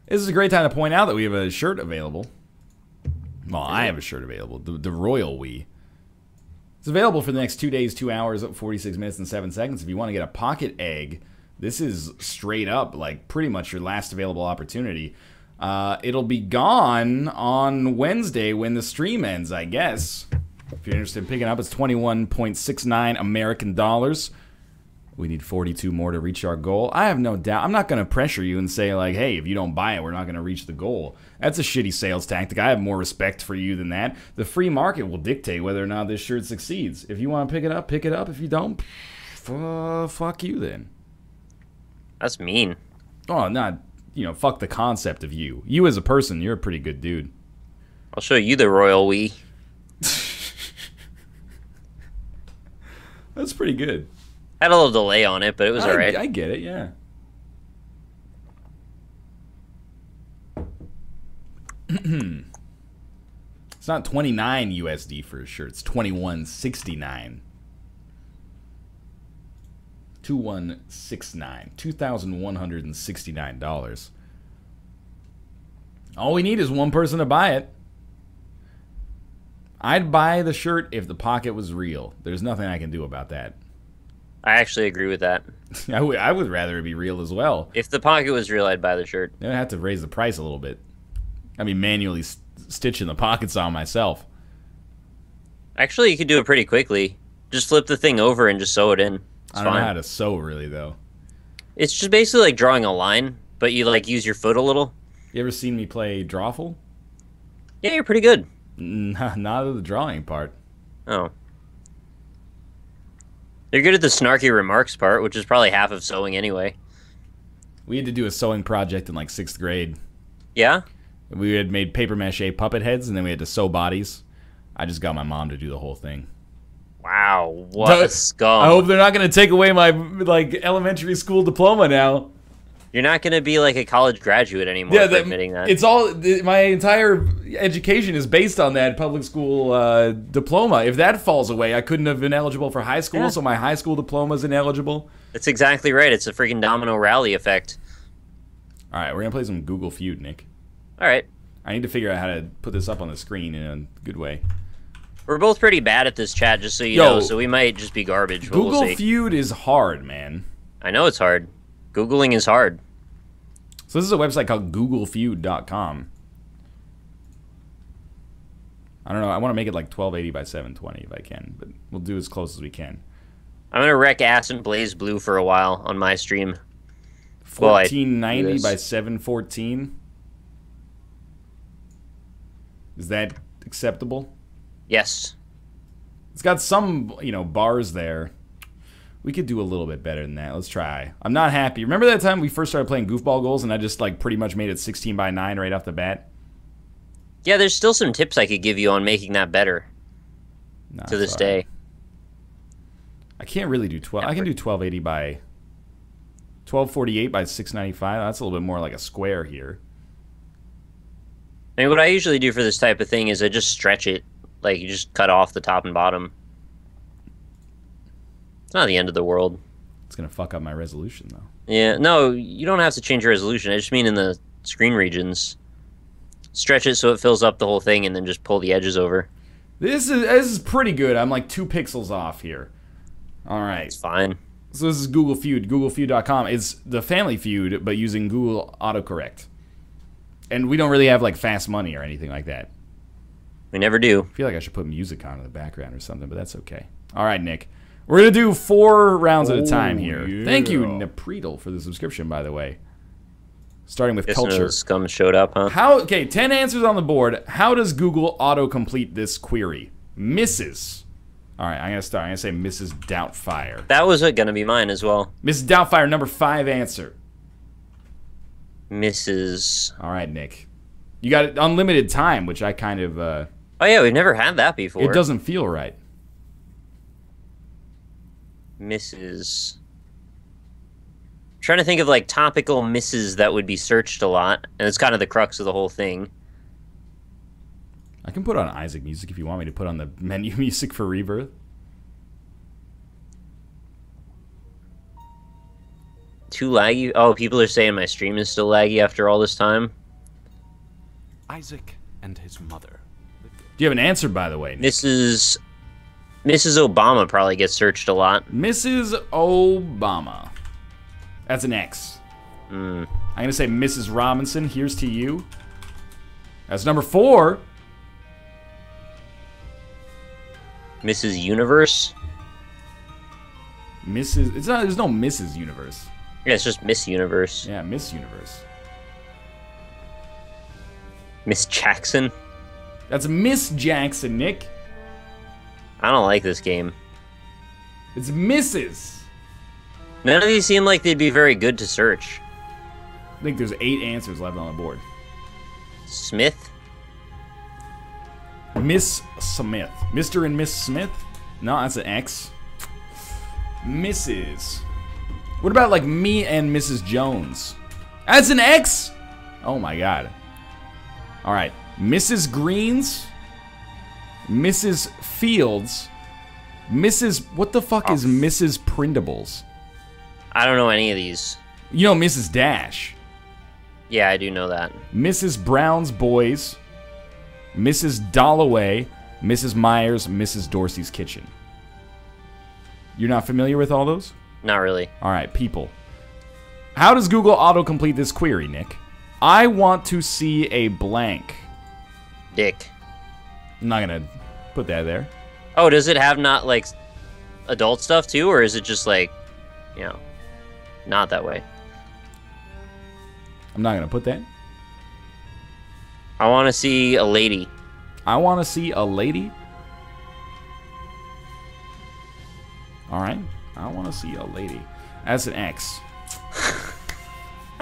This is a great time to point out that we have a shirt available. Well, I have a shirt available. The Royal We. It's available for the next 2 days, 2 hours, 46 minutes, and 7 seconds. If you want to get a pocket egg, this is straight up, like, pretty much your last available opportunity. It'll be gone on Wednesday when the stream ends, I guess. If you're interested in picking up, it's 21.69 American dollars. We need 42 more to reach our goal. I have no doubt. I'm not going to pressure you and say, like, hey, if you don't buy it, we're not going to reach the goal. That's a shitty sales tactic. I have more respect for you than that. The free market will dictate whether or not this shirt succeeds. If you want to pick it up, pick it up. If you don't, fuck you then. That's mean. Oh, not, fuck the concept of you. You as a person, you're a pretty good dude. I'll show you the Royal We. That's pretty good. Had a little delay on it, but it was alright. I get it, yeah. It's not 29 USD for a shirt. It's 21.69. 2169. $2,169. All we need is one person to buy it. I'd buy the shirt if the pocket was real. There's nothing I can do about that. I actually agree with that. I would rather it be real as well. If the pocket was real, I'd buy the shirt. I'd have to raise the price a little bit. I'd be manually stitching the pockets on myself. Actually, you could do it pretty quickly. Just flip the thing over and just sew it in. I don't know how to sew, really, though. It's just basically like drawing a line, but you like use your foot a little. You ever seen me play Drawful? Yeah, you're pretty good. Not at the drawing part. Oh. You're good at the snarky remarks part, which is probably half of sewing anyway. We had to do a sewing project in like 6th grade. Yeah? We had made paper mache puppet heads, and then we had to sew bodies. I just got my mom to do the whole thing. Wow, what a scum. I hope they're not going to take away my elementary school diploma now. You're not going to be like a college graduate anymore for admitting that. It's all my entire education is based on that public school diploma. If that falls away, I couldn't have been eligible for high school, so my high school diploma is ineligible. That's exactly right. It's a freaking domino rally effect. All right, we're going to play some Google Feud, Nick. All right. I need to figure out how to put this up on the screen in a good way. We're both pretty bad at this chat, just so you know, so we might just be garbage. Google we'll see. Feud is hard, man. I know it's hard. Googling is hard. So this is a website called googlefeud.com. I don't know. I want to make it like 1280 by 720 if I can, but we'll do as close as we can. I'm going to wreck ass and blaze blue for a while on my stream. 1490 by 714. Is that acceptable? Yes. It's got some, bars there. We could do a little bit better than that. Let's try. I'm not happy. Remember that time we first started playing goofball goals and I just pretty much made it 16 by 9 right off the bat? Yeah, there's still some tips I could give you on making that better. To this day. I can't really do 12. I can do 1280 by 1248 by 695. That's a little bit more like a square here. I mean, what I usually do for this type of thing is I just stretch it. Like, you just cut off the top and bottom. It's not the end of the world. It's going to fuck up my resolution, though. Yeah, no, you don't have to change your resolution. I just mean in the screen regions. Stretch it so it fills up the whole thing and then just pull the edges over. This is pretty good. I'm like 2 pixels off here. All right. It's fine. So this is Google Feud. Googlefeud.com. It's the Family Feud, but using Google autocorrect. And we don't really have, fast money or anything like that. We never do. I feel like I should put music on in the background or something, but that's okay. All right, Nick. We're going to do 4 rounds at a time here. Yeah. Thank you, Nepredal, for the subscription, by the way. Starting with culture. No scum showed up, huh? Okay, 10 answers on the board. How does Google autocomplete this query? Mrs. All right, I'm going to start. I'm going to say Mrs. Doubtfire. That was going to be mine as well. Mrs. Doubtfire, number 5 answer. Mrs. All right, Nick. You got unlimited time, which I kind of... Oh, yeah, we've never had that before. It doesn't feel right. Mrs. I'm trying to think of, topical misses that would be searched a lot, and it's kind of the crux of the whole thing. I can put on Isaac music if you want me to put on the menu music for Rebirth. Too laggy? Oh, people are saying my stream is still laggy after all this time. Isaac and his mother. Do you have an answer, by the way, Nick? Mrs. Obama probably gets searched a lot. Mrs. Obama. That's an X. I'm going to say Mrs. Robinson. Here's to you. That's number 4. Mrs. Universe? Mrs. It's not. There's no Mrs. Universe. Yeah, it's just Miss Universe. Yeah, Miss Universe. Miss Jackson? That's Miss Jackson, Nick. I don't like this game. It's Mrs. None of these seem like they'd be very good to search. I think there's 8 answers left on the board. Smith? Miss Smith. Mr. and Miss Smith? No, that's an X. Mrs. What about like me and Mrs. Jones? That's an X? Oh my god. Alright. Mrs. Greens? Mrs. Fields? Mrs. What the fuck is Mrs. Printables? I don't know any of these. You know Mrs. Dash. Yeah, I do know that. Mrs. Brown's Boys. Mrs. Dollaway. Mrs. Myers. Mrs. Dorsey's Kitchen. You're not familiar with all those? Not really. Alright, people. How does Google autocomplete this query, Nick? I want to see a blank. Dick. I'm not gonna put that there. Oh, does it have not, like, adult stuff, too? Or is it just, like, you know, not that way? I'm not gonna put that. I want to see a lady. I want to see a lady. Alright. I want to see a lady. That's an X.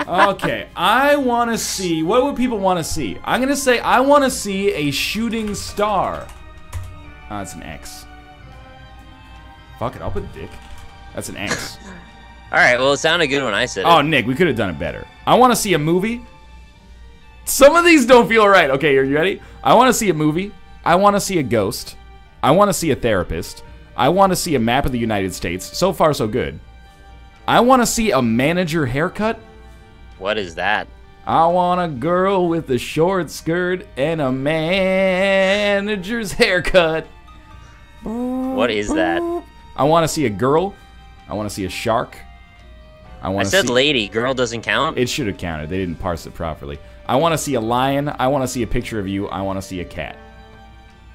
Okay. I want to see... What would people want to see? I'm going to say I want to see a shooting star. Oh, that's an X. Fuck it. I'll put dick. That's an X. Alright, well, it sounded good when I said it. Oh, Nick, we could have done it better. I want to see a movie. Some of these don't feel right. Okay, are you ready? I want to see a movie. I want to see a ghost. I want to see a therapist. I want to see a map of the United States. So far, so good. I want to see a manager haircut. What is that? I want a girl with a short skirt and a manager's haircut. What is that? I want to see a girl. I want to see a shark. I said lady. Girl doesn't count? It should have counted. They didn't parse it properly. I want to see a lion. I want to see a picture of you. I want to see a cat.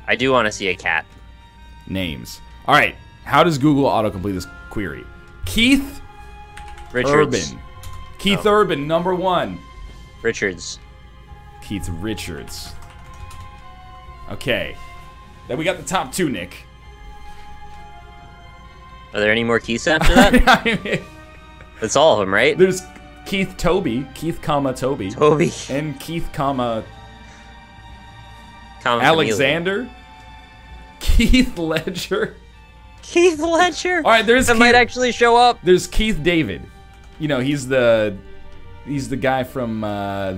I do want to see a cat. Names. All right. How does Google autocomplete this query? Keith Richards. Urban. Keith Urban, number 1. Richards. Keith Richards. Okay. Then we got the top 2, Nick. Are there any more Keiths after that? That's all of them, right? There's Keith Toby. Keith, comma, Toby. Toby. And Keith, comma, Alexander. Keith Ledger. Keith Ledger. All right, there's that might actually show up. There's Keith David. You know, he's the guy from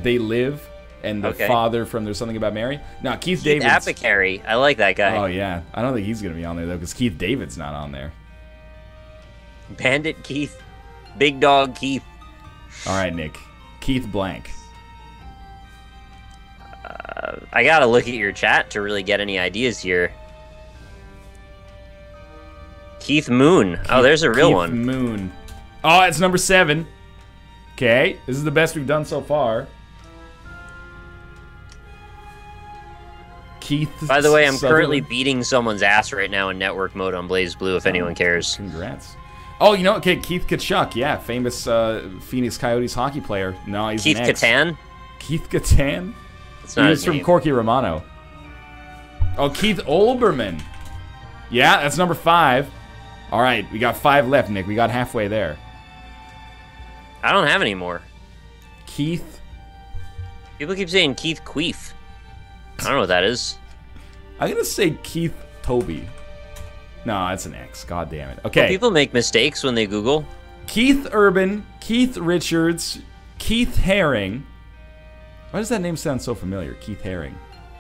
They Live and the father from There's Something About Mary. No, Keith David. Apicary. I like that guy. Oh yeah, I don't think he's gonna be on there though because Keith David's not on there. Bandit Keith. Big Dog Keith. All right, Nick. Keith blank. I gotta look at your chat to really get any ideas here. Keith Moon. Oh, there's a real Keith one. Moon. Oh, it's number 7. Okay, this is the best we've done so far. Keith. By the way, I'm Sutherland. currently beating someone's ass right now in network mode on Blaze Blue, if anyone cares. Congrats. Oh, you know, okay, Keith Kachuk, yeah, famous Phoenix Coyotes hockey player. No, he's Keith Catan? Keith Catan? That's not his from name. Corky Romano. Oh, Keith Olbermann. Yeah, that's number 5. All right, we got 5 left, Nick. We got halfway there. I don't have any more. Keith. People keep saying Keith Queef. I don't know what that is. I'm going to say Keith Toby. No, that's an X. God damn it. Okay. Well, people make mistakes when they Google. Keith Urban, Keith Richards, Keith Haring. Why does that name sound so familiar? Keith Haring.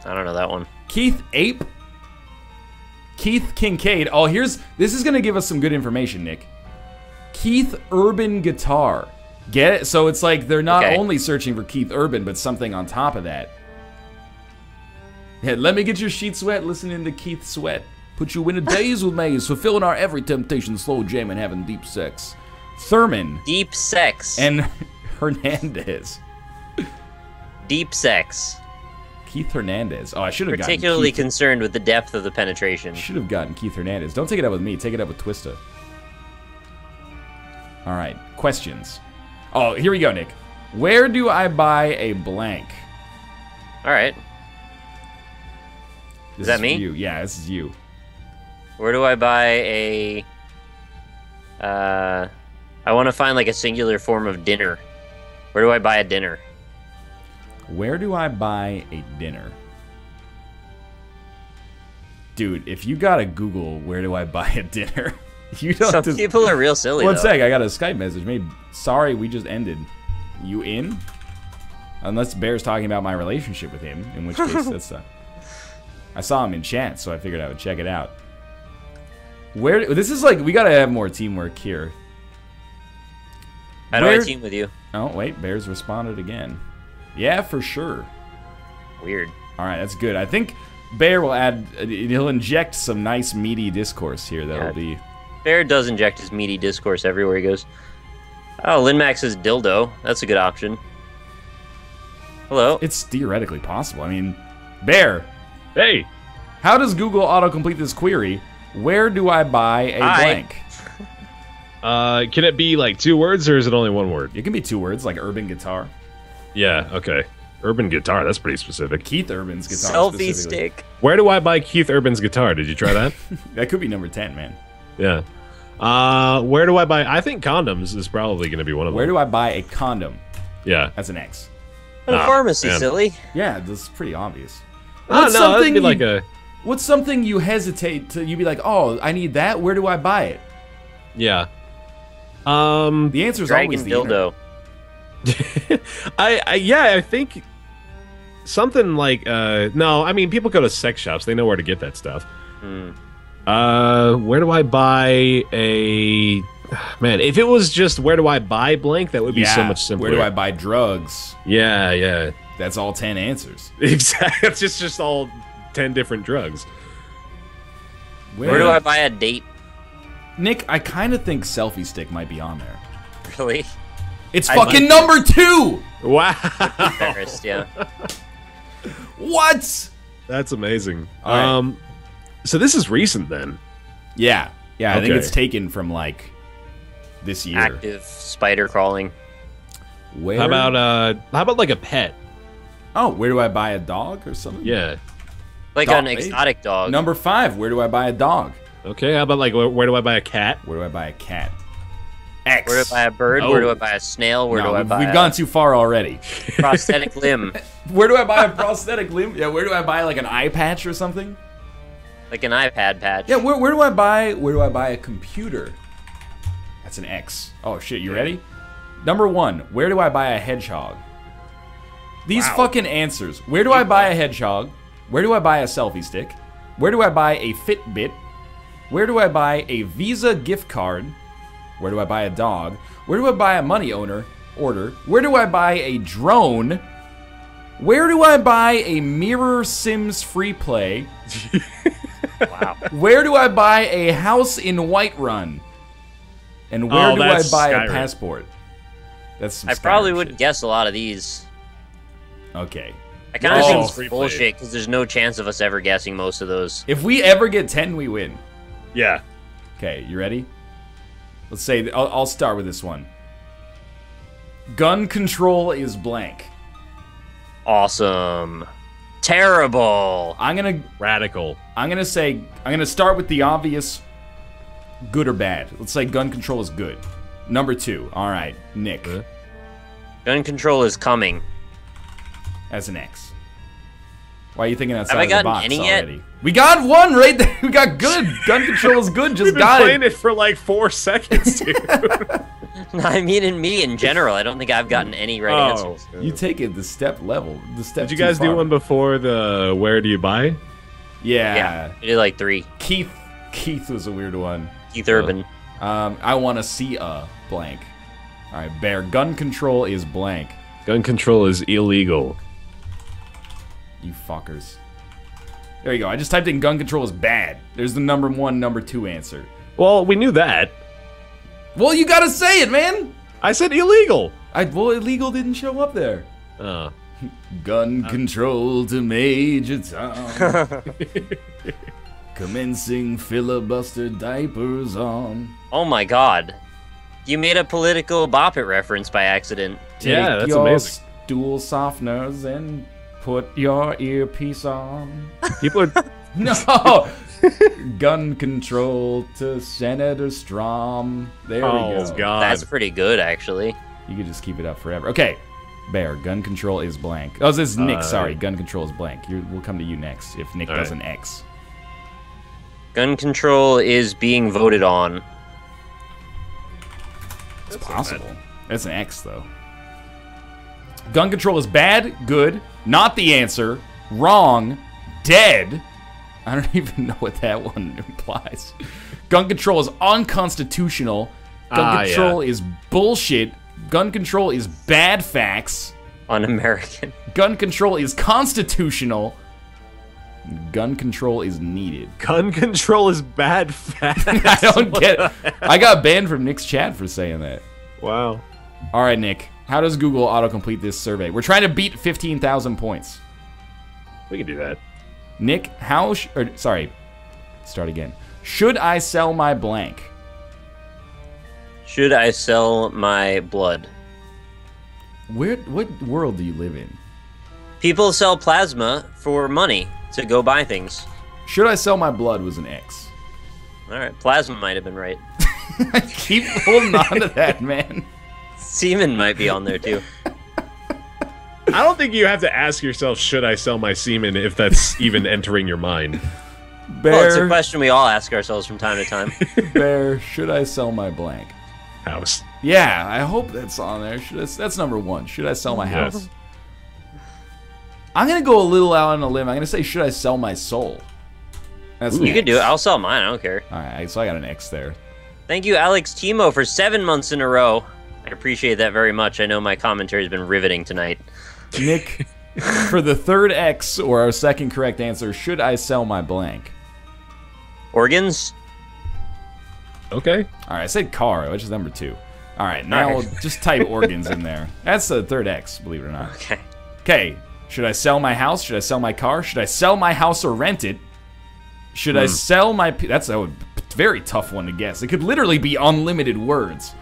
I don't know that one. Keith Ape? Keith Kincaid. Oh, this is going to give us some good information, Nick. Keith Urban Guitar. Get it? So it's like they're not only searching for Keith Urban, but something on top of that. Yeah, let me get your sheets wet, listening to Keith Sweat. Put you in a daze with maze, fulfilling our every temptation, slow jam and having deep sex. Thurman. Deep sex. And Hernandez. Deep sex. Keith Hernandez. Oh, I should have gotten Particularly Keith. concerned with the depth of the penetration. Should have gotten Keith Hernandez. Don't take it up with me. Take it up with Twista. All right. Questions. Oh, here we go, Nick. Where do I buy a blank? All right. Is that me? You. Yeah, this is you. Where do I buy a... I want to find like a singular form of dinner. Where do I buy a dinner? Where do I buy a dinner? Dude, if you gotta Google where do I buy a dinner, you don't. Some people are real silly. One though. sec, I got a Skype message. Maybe sorry, we just ended. You in? Unless Bear's talking about my relationship with him, in which case that's. I saw him in chat, so I figured I would check it out. This is like we gotta have more teamwork here. How do I team with you? Oh wait, Bear's responded again. Yeah, for sure. Weird. All right, that's good. I think Bear will add. He'll inject some nice meaty discourse here. That'll be. Bear does inject his meaty discourse everywhere he goes. Oh, LinMax says dildo. That's a good option. Hello. It's theoretically possible. I mean, Bear. Hey. How does Google autocomplete this query? Where do I buy a blank? Can it be like 2 words or is it only 1 word? It can be 2 words, like urban guitar. Yeah, okay. Urban guitar, that's pretty specific. Keith Urban's guitar. Selfie stick. Where do I buy Keith Urban's guitar? Did you try that? That could be number 10, man. Yeah. Where do I buy... I think condoms is probably going to be one of them. Where do I buy a condom? Yeah. That's an X. At a pharmacy, man. silly. Yeah, that's pretty obvious. Oh, no, that'd be like a... What's something you hesitate to... You'd be like, oh, I need that? Where do I buy it? Yeah. The answer is always Dragon the dildo. I think something like no, I mean people go to sex shops, they know where to get that stuff. Where do I buy a man, if it was just where do I buy blank, that would be so much simpler. Where do I buy drugs? Yeah. That's all 10 answers. Exactly. It's just all 10 different drugs. Where do I buy a date? Nick, I kind of think selfie stick might be on there. Really? It's fucking number 2! Wow. Embarrassed, yeah. What? That's amazing. All right. So this is recent then. Yeah. I think Okay. it's taken from like this year. Active spider crawling. Where? How about like a pet? Oh, where do I buy a dog or something? Yeah. Like Dog, an exotic dog. Number 5, where do I buy a dog? Okay, how about like where do I buy a cat? Where do I buy a cat? X. Where do I buy a bird? Oh. Where do I buy a snail? Where do I buy We've gone too far already. a prosthetic limb? Where do I buy a prosthetic limb? Yeah, where do I buy like an eye patch or something? Like an iPad patch. Yeah, where do I buy a computer? That's an X. Oh shit, you ready? Number 1, where do I buy a hedgehog? These fucking answers. Where do I buy a hedgehog? Where do I buy a selfie stick? Where do I buy a Fitbit? Where do I buy a Visa gift card? Where do I buy a dog? Where do I buy a money order? Where do I buy a drone? Where do I buy a Mirror Sims free play? Wow. Where do I buy a house in Whiterun? And where do I that's buy a Skyrim. passport? That's some I probably Skyrim wouldn't shit. guess a lot of these. Okay. I kind of Oh. think it's Free bullshit because there's no chance of us ever guessing most of those. If we ever get 10, we win. Yeah. Okay, you ready? Let's say, I'll start with this one. Gun control is blank. Awesome. Terrible. I'm gonna Radical. start with the obvious good or bad. Let's say gun control is good. Number 2. All right, Nick. Gun control is coming. As an X. Why are you thinking outside Have I of the gotten box any yet? already? We got one right there. We got good. Gun control is good. Just We've been got playing it. it for like 4 seconds, dude. I mean, in me in general, I don't think I've gotten any right answers. You take it the step level. The step. Did you too guys do far. one before the where do you buy? Yeah. I did like 3. Keith was a weird one. Keith Urban. I want to see a blank. All right, Bear. Gun control is blank. Gun control is illegal. You fuckers. There you go. I just typed in gun control is bad. There's the number 1, number 2 answer. Well, we knew that. Well, you gotta say it, man. I said illegal. Well, illegal didn't show up there. Gun control to Major Tom. Commencing filibuster diapers on. Oh my god. You made a political Bop It reference by accident. Yeah, Take that's your amazing. stool softeners and put your earpiece on. People are... No! Gun control to Senator Strom. There we go. Oh, God. That's pretty good, actually. You could just keep it up forever. Okay. Bear, gun control is blank. Oh, this is Nick. Sorry, gun control is blank. We'll come to you next if Nick does an X. Gun control is being voted on. It's possible. That's an X, though. Gun control is bad, good, not the answer, wrong, dead. I don't even know what that one implies. Gun control is unconstitutional. Gun control is bullshit. Gun control is bad facts. Un-American. Gun control is constitutional. Gun control is needed. Gun control is bad fast. I don't get it. I got banned from Nick's chat for saying that. Wow. All right, Nick. How does Google autocomplete this survey? We're trying to beat 15,000 points. We can do that. Nick, sorry. Start again. Should I sell my blank? Should I sell my blood? What world do you live in? People sell plasma for money to go buy things. Should I sell my blood was an X. Alright, plasma might have been right. I keep holding on to that, man. Semen might be on there, too. I don't think you have to ask yourself, should I sell my semen, if that's even entering your mind. Bear, Well, it's a question we all ask ourselves from time to time. Bear, should I sell my blank? House. Yeah, I hope that's on there. That's number 1. Should I sell my house? I'm going to go a little out on a limb. I'm going to say, should I sell my soul? That's You can do it. I'll sell mine. I don't care. All right, so I got an X there. Thank you, Alex Timo, for 7 months in a row. I appreciate that very much. I know my commentary has been riveting tonight. Nick, for the third X, or our second correct answer, should I sell my blank? Organs? Okay. All right, I said car, which is number 2. All right, now we'll just type organs in there. That's the third X, believe it or not. Okay. Okay, should I sell my house? Should I sell my car? Should I sell my house or rent it? Should I sell my... That's a very tough one to guess. It could literally be unlimited words.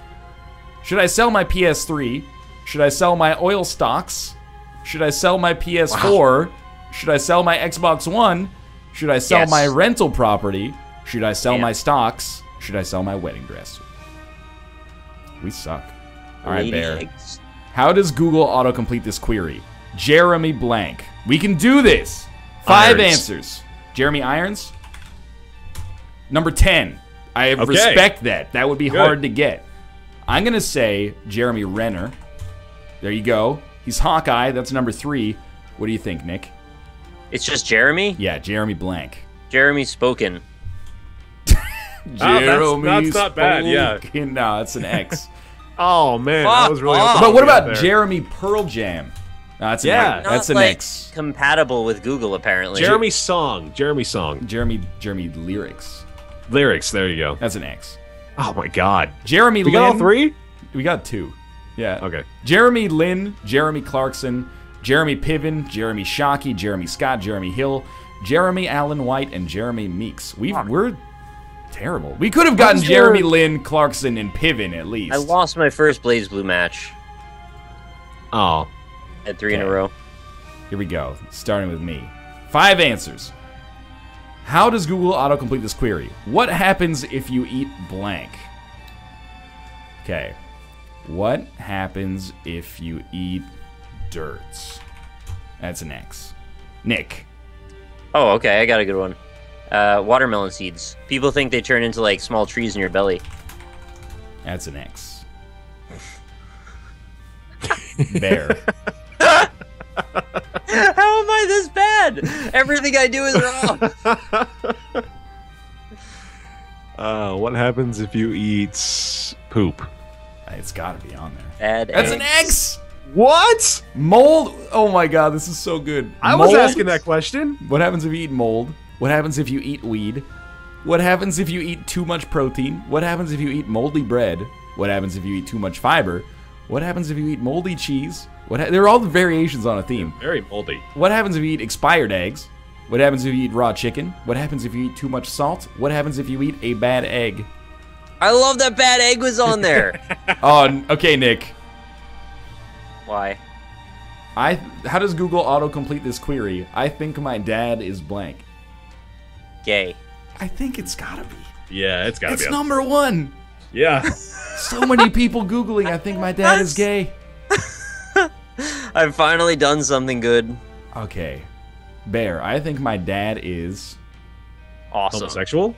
Should I sell my PS3? Should I sell my oil stocks? Should I sell my PS4? Wow. Should I sell my Xbox One? Should I sell my rental property? Should I sell my stocks? Should I sell my wedding dress? We suck. All right, Bear. Eggs. How does Google autocomplete this query? Jeremy blank. We can do this. 5 answers. Jeremy Irons? Number 10. I respect that. That would be hard to get. I'm going to say Jeremy Renner. There you go. He's Hawkeye. That's number 3. What do you think, Nick? It's just Jeremy? Yeah, Jeremy blank. Jeremy Spoken. That's not bad, yeah. No, that's an X. Oh, man. I was really But what about Jeremy Pearl Jam? No, that's an X. That's an X. Compatible with Google, apparently. Jeremy Song. Jeremy Lyrics. Lyrics, there you go. That's an X. Oh, my God. Jeremy Lin. We got all 3? We got 2. Yeah. Okay. Jeremy Lin, Jeremy Clarkson, Jeremy Piven, Jeremy Shockey, Jeremy Scott, Jeremy Hill, Jeremy Allen White, and Jeremy Meeks. We're terrible. We could have gotten Jeremy Lin, Clarkson, and Piven at least. I lost my first Blaze Blue match. Oh. At 3 in a row. Here we go. Starting with me. 5 answers. How does Google autocomplete this query? What happens if you eat blank? Okay. What happens if you eat dirt? That's an X. Nick. Oh, okay. I got a good one. Watermelon seeds. People think they turn into, like, small trees in your belly. That's an X. Bear. How am I this bad? god! Everything I do is wrong. What happens if you eat poop? It's got to be on there. Bad That's an eggs. X. What? Mold. Oh my god, this is so good. I was Mold? asking that question. What happens if you eat mold? What happens if you eat weed? What happens if you eat too much protein? What happens if you eat moldy bread? What happens if you eat too much fiber? What happens if you eat moldy cheese? They're all the variations on a theme. Very moldy. What happens if you eat expired eggs? What happens if you eat raw chicken? What happens if you eat too much salt? What happens if you eat a bad egg? I love that bad egg was on there. Oh, okay, Nick. Why? How does Google autocomplete this query? I think my dad is blank. Gay. I think it's gotta be. Yeah, it's gotta be. It's number one. Yeah. So many people Googling, I think my dad is gay. I've finally done something good. Okay. Bear, I think my dad is... Awesome. Homosexual?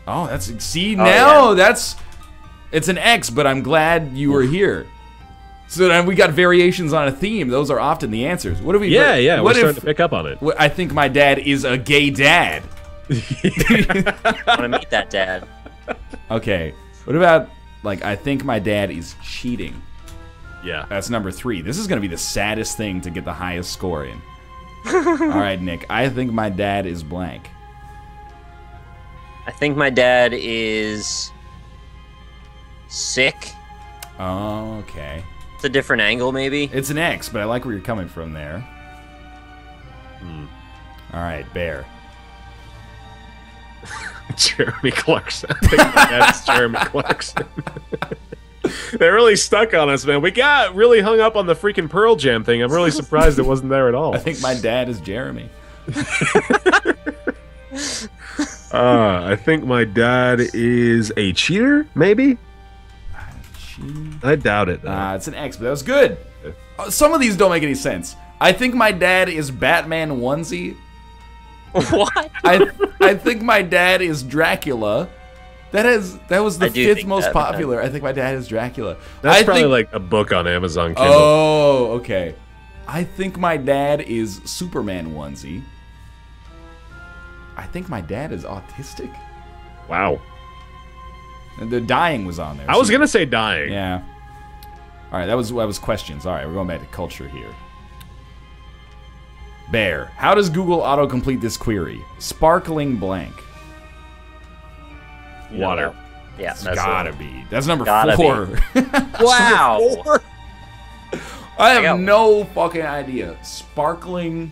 Oh, see, Oh, now yeah. that's... It's an X, but I'm glad you were here. So then we got variations on a theme. Those are often the answers. What do we... Yeah, What we're starting to pick up on it. I think my dad is a gay dad. I want to meet that dad. Okay. What about, like, I think my dad is cheating? Yeah. That's number 3. This is going to be the saddest thing to get the highest score in. All right, Nick. I think my dad is blank. I think my dad is sick. Oh, okay. It's a different angle, maybe. It's an X, but I like where you're coming from there. All right, Bear. Jeremy Clarkson. I think my dad's Jeremy Clarkson. They really stuck on us, man. We got really hung up on the freaking Pearl Jam thing. I'm really surprised it wasn't there at all. I think my dad is Jeremy. I think my dad is a cheater, maybe? I doubt it, though. It's an X, but that was good. Some of these don't make any sense. I think my dad is Batman onesie. What? I think my dad is Dracula. That was the I do 5th think most that, popular. I think my dad is Dracula. That's I probably think, like a book on Amazon Kindle. Oh, okay. I think my dad is Superman onesie. I think my dad is autistic. Wow. And the dying was on there. I was going to say dying. Yeah. All right, that was questions. All right, we're going back to culture here. Bear, how does Google autocomplete this query? Sparkling blank. Water. Yeah, It's that's gotta be. That's number Gotta 4. Wow. I got have one. no fucking idea. Sparkling.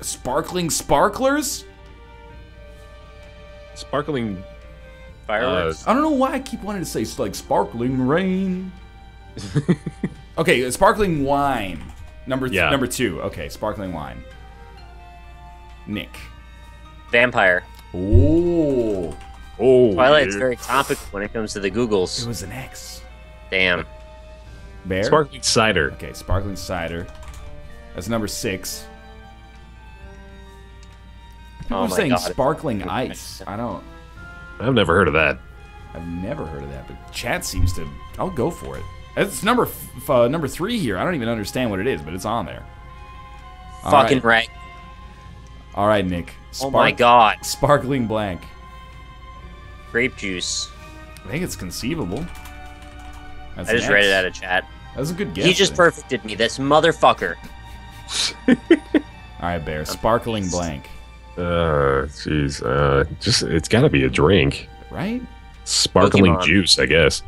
Sparkling sparklers? Sparkling. Fireworks. I don't know why I keep wanting to say like sparkling rain. Okay, sparkling wine. Number 2. Okay, sparkling wine. Nick. Vampire. Oh. Oh, Twilight's yeah. very topical when it comes to the Googles. It was an X. Damn. Bear? Sparkling cider. Okay, sparkling cider. That's number 6. People Oh are my saying God. sparkling ice. I've never heard of that. I've never heard of that, but chat seems to... I'll go for it. It's number 3 here. I don't even understand what it is, but it's on there. All Fucking right. right. All right, Nick. Oh my god. Sparkling blank. Grape juice. I think it's conceivable. That's I just an read X. it out of chat. That was a good guess. He just I think. perfected me, this motherfucker. All right, Bear. Sparkling blank. Jeez. It's got to be a drink. Right? Sparkling Pokemon. juice, I guess.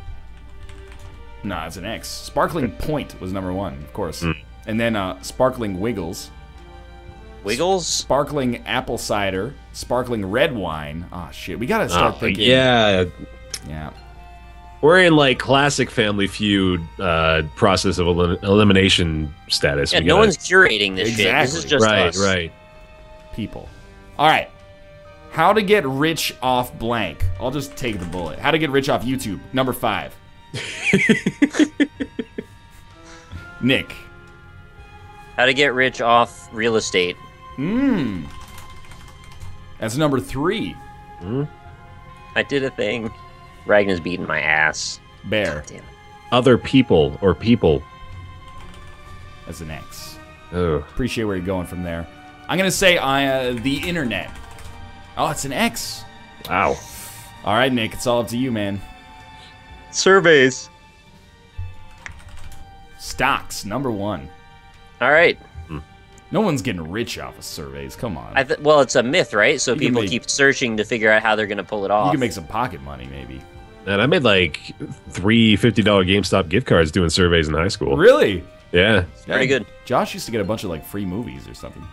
No, it's an X. Sparkling Point was number 1, of course. And then Sparkling Wiggles. Wiggles? Sparkling Apple Cider. Sparkling Red Wine. Oh, shit. We gotta start thinking. Yeah. Yeah. We're in like classic Family Feud process of elimination status. Yeah, We no gotta- one's curating this shit. This is Exactly. just right, us. right. People. All right. How to get rich off blank. I'll just take the bullet. How to get rich off YouTube. Number 5. Nick. How to get rich off real estate. That's number 3. I did a thing. Ragnar's beating my ass. Bear. Damn it. Other people or people. as an X. Oh. Appreciate where you're going from there. I'm going to say the internet. Oh, it's an X. Wow. All right, Nick, it's all up to you, man. Surveys. Stocks, number 1. All right. No one's getting rich off of surveys. Come on. Well, it's a myth, right? So You can people make- keep searching to figure out how they're going to pull it off. You can make some pocket money, maybe. And I made like 3 $50 GameStop gift cards doing surveys in high school. Really? Yeah. Pretty good. Josh used to get a bunch of like free movies or something.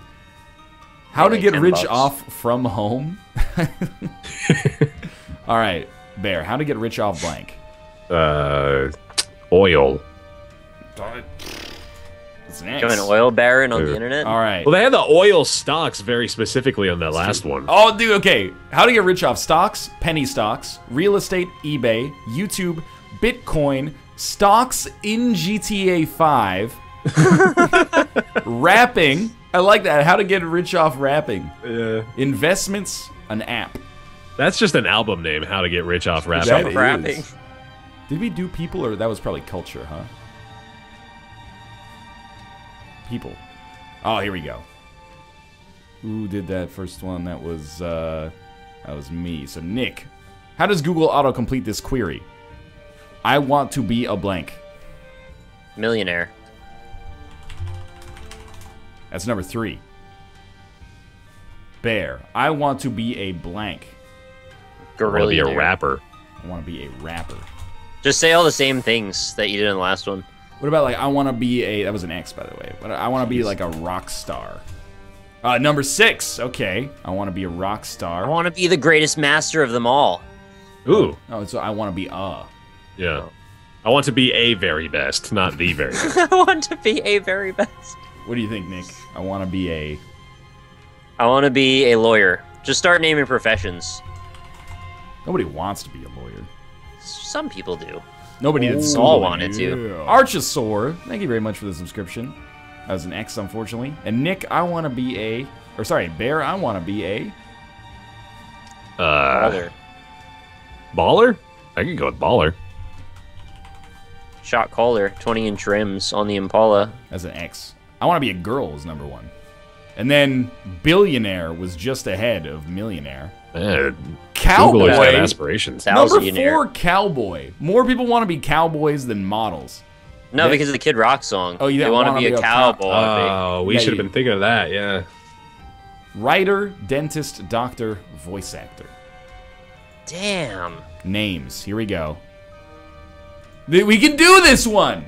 How to like get 10 rich bucks. off from home? All right, Bear. How to get rich off blank? Oil. It's an X. Become an oil baron on the Dude. internet. All right. Well, they had the oil stocks very specifically on that last one. Oh, dude, okay. How to get rich off stocks, penny stocks, real estate, eBay, YouTube, Bitcoin, stocks in GTA 5, rapping. I like that. How to get rich off rapping. Yeah. Investments, an app. That's just an album name, How to Get Rich Off Rapping. That is. Rapping. Did we do people, or that was probably culture, huh? People. Oh, here we go. Who did that first one? That was me. So Nick, how does Google autocomplete this query? I want to be a blank. Millionaire. That's number 3. Bear, I want to be a blank. I want to be a Gorillionaire. rapper. I want to be a rapper. Just say all the same things that you did in the last one. What about like I want to be a? That was an X, by the way. But I want to be like a rock star. Number 6. Okay, I want to be a rock star. I want to be the greatest master of them all. Ooh. Oh, so I want to be a. Yeah. I want to be a very best, not the very best. I want to be a very best. What do you think, Nick? I want to be a. I want to be a lawyer. Just start naming professions. Nobody wants to be a lawyer. Some people do. Nobody that's all wanted to. Archosaur, thank you very much for the subscription. That was an X, unfortunately. And Nick, I want to be a. Or sorry, Bear, I want to be a. Baller. Baller? I could go with baller. Shot caller, 20-inch rims on the Impala. As an X. I want to be a girl is number 1. And then billionaire was just ahead of millionaire. Man, Cowboy. Googlers have aspirations. Number Thousandaire. 4, cowboy. More people want to be cowboys than models. No, Yeah. because of the Kid Rock song. Oh, you they don't want to wanna be be a a cowboy. Oh, we Yeah, should have you- been thinking of that, yeah. Writer, dentist, doctor, voice actor. Damn. Names. Here we go. We can do this one.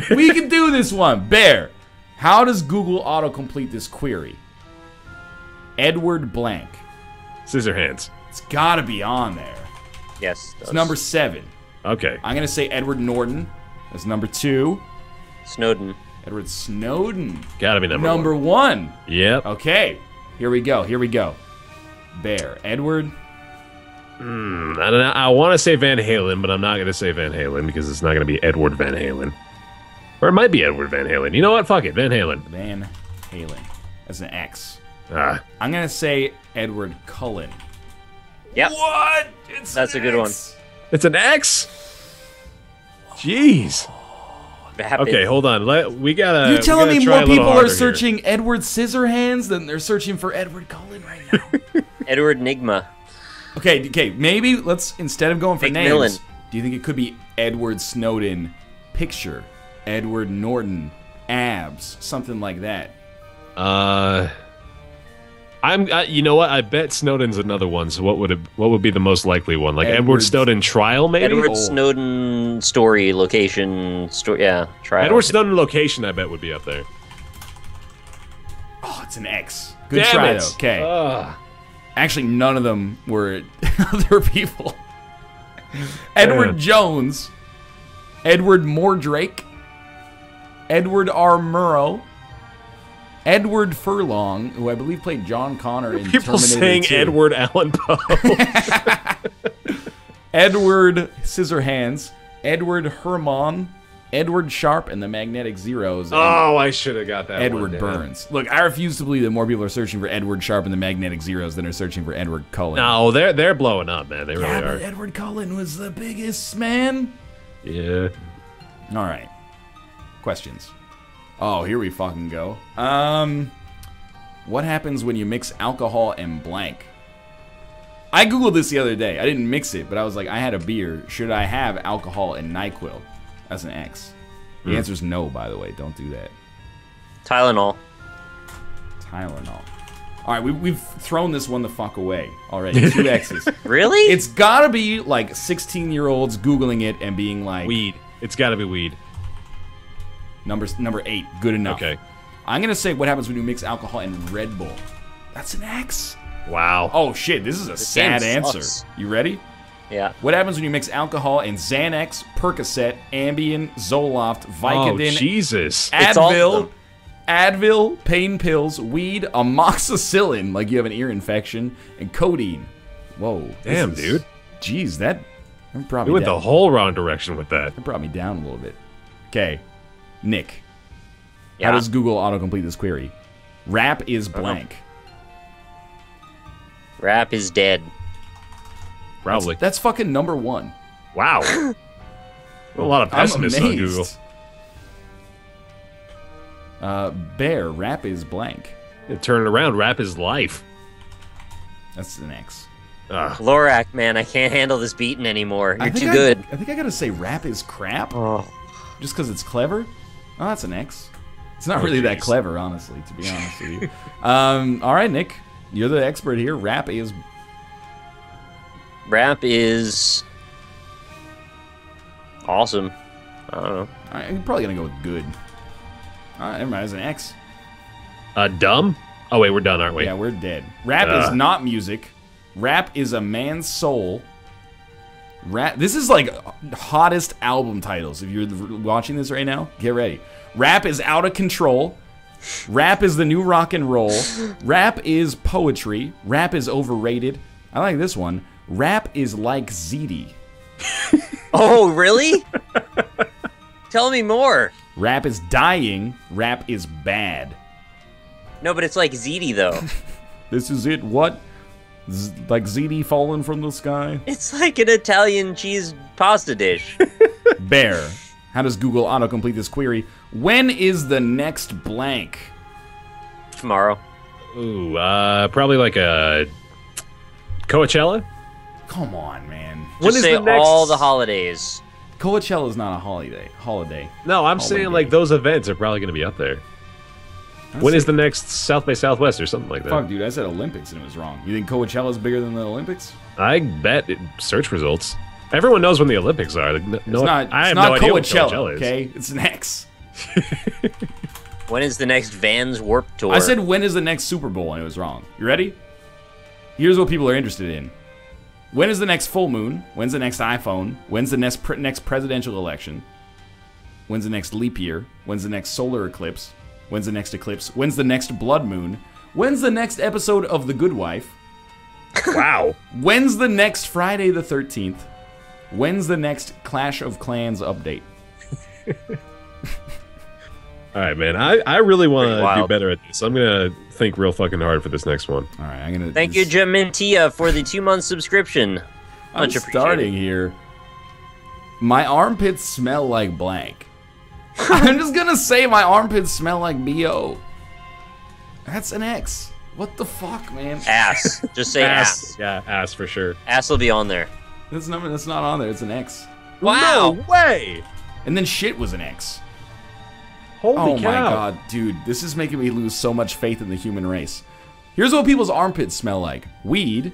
We can do this one. Bear, how does Google autocomplete this query? Edward blank. Scissorhands. It's got to be on there. Yes. It's number 7. Okay. I'm going to say Edward Norton. That's number 2. Snowden. Edward Snowden. Gotta be number Number 1. 1. Yep. Okay. Here we go. Here we go. Bear. Edward. I don't know. I want to say Van Halen, but I'm not going to say Van Halen because it's not going to be Edward Van Halen. Or it might be Edward Van Halen. You know what? Fuck it. Van Halen. Van Halen. That's an X. Ah. I'm going to say Edward Cullen. Yep. What? That's a good one. It's an X? Jeez. Happy. Okay, hold on. We gotta. You're telling we me gotta try more a little people are harder here. searching Edward Scissorhands than they're searching for Edward Cullen right now? Edward Nigma. Okay, maybe let's, instead of going for names, McMillan. do you think it could be Edward Snowden, picture, Edward Norton, abs, something like that? You know what? I bet Snowden's another one. So what would be the most likely one? Like Edward Edward- Snowden trial, maybe? Edward Oh. Snowden story location. Yeah, trial. Edward Snowden location, I bet, would be up there. Oh, it's an X. Good Damn try, it. though. Okay. Ugh. Actually, none of them were other people. Edward Jones, Edward Mordrake, Edward R. Murrow, Edward Furlong, who I believe played John Connor in People Terminator saying 2. Edward Allan Poe. Edward Scissorhands, Edward Herman, Edward Sharp, and the Magnetic Zeros. and Oh, I should have got that Edward one. Burns. Look, I refuse to believe that more people are searching for Edward Sharp and the Magnetic Zeros than are searching for Edward Cullen. No, they're blowing up, man. They really Yeah, are. but Edward Cullen was the biggest, man. Yeah. All right. Questions. Oh, here we fucking go. What happens when you mix alcohol and blank? I googled this the other day. I didn't mix it, but I was like, I had a beer. Should I have alcohol and NyQuil? That's an X. The answer's no, by the way. Don't do that. Tylenol. Tylenol. All right, we've thrown this one the fuck away already. 2 X's. Really? It's gotta be like 16-year-olds Googling it and being like... Weed. It's gotta be weed. Number 8. Good enough. Okay. I'm gonna say what happens when you mix alcohol and Red Bull. That's an X. Wow. Oh shit, this is a sad game answer. sucks. You ready? Yeah. What happens when you mix alcohol and Xanax, Percocet, Ambien, Zoloft, Vicodin, Oh, Jesus. It's all of Advil, them. Advil, pain pills, weed, amoxicillin, like you have an ear infection, and codeine. Whoa. Damn, dude. Jeez, that brought We me went down. the whole wrong direction with that. That brought me down a little bit. Okay. Nick. Yeah. How does Google autocomplete this query? Rap is blank. Rap is dead. Probably. That's fucking number 1. Wow. A lot of I'm pessimists on amazed. Google. Bear, rap is blank. Turn it around. Rap is life. That's an X. Lorac, man, I can't handle this beating anymore. I You're think too good. I think I gotta say rap is crap. Oh. Just because it's clever? Oh, that's an X. It's not really that jeez. clever, honestly, to be honest with you. All right, Nick. You're the expert here. Rap is... Rap is awesome. I don't know. All right, I'm probably gonna go with good. All right, never mind. It's an X. Dumb? Oh, wait, we're done, aren't we? Yeah, we're dead. Rap is not music. Rap is a man's soul. Rap. This is like hottest album titles. If you're watching this right now, get ready. Rap is out of control. Rap is the new rock and roll. Rap is poetry. Rap is overrated. I like this one. Rap is like ZD. Oh, really? Tell me more. Rap is dying. Rap is bad. No, but it's like ZD, though. This is it. What? Like ZD falling from the sky? It's like an Italian cheese pasta dish. Bear. How does Google autocomplete this query? When is the next blank? Tomorrow. Ooh, probably like a Coachella? Come on, man. When Just is say the next- all the holidays. Coachella is not a holiday. No, I'm saying like those events are probably going to be up there. When is the next South by Southwest or something like that? Fuck, dude, I said Olympics and it was wrong. You think Coachella's bigger than the Olympics? I bet search results. Everyone knows when the Olympics are. Like, It's not idea what Coachella, is. okay? It's an X. When is the next Vans Warped Tour? I said when is the next Super Bowl and it was wrong. You ready? Here's what people are interested in. When is the next full moon? When's the next iPhone? When's the next presidential election? When's the next leap year? When's the next solar eclipse? When's the next eclipse? When's the next blood moon? When's the next episode of The Good Wife? Wow. When's the next Friday the 13th? When's the next Clash of Clans update? All right, man. I really want Pretty to do wild. better at this. I'm going to think real fucking hard for this next one. All right, I'm gonna. Thank you, Jamintia, for the 2-month subscription. I'm Much appreciated. starting here. My armpits smell like blank. I'm just gonna say my armpits smell like BO. That's an X. What the fuck, man? Ass. Just say ass. Yeah, ass for sure. Ass will be on there. That's not on there. It's an X. Wow. No way. And then shit was an X. Holy Oh cow. my god, dude, this is making me lose so much faith in the human race. Here's what people's armpits smell like: weed.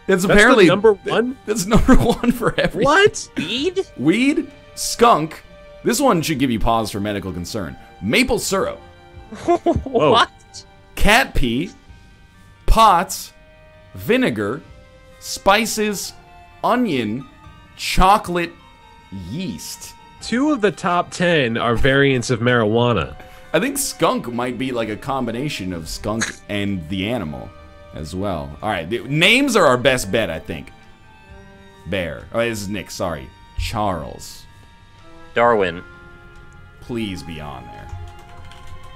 That's apparently the number one? That's number one for everything. What? Weed? Weed, skunk. This one should give you pause for medical concern. Maple syrup, What? cat pee, pots, vinegar, spices, onion, chocolate, yeast. 2 of the top 10 are variants of marijuana. I think skunk might be like a combination of skunk and the animal as well. All right, the names are our best bet, I think. Bear. Oh, this is Nick. Sorry. Charles. Darwin. Please be on there.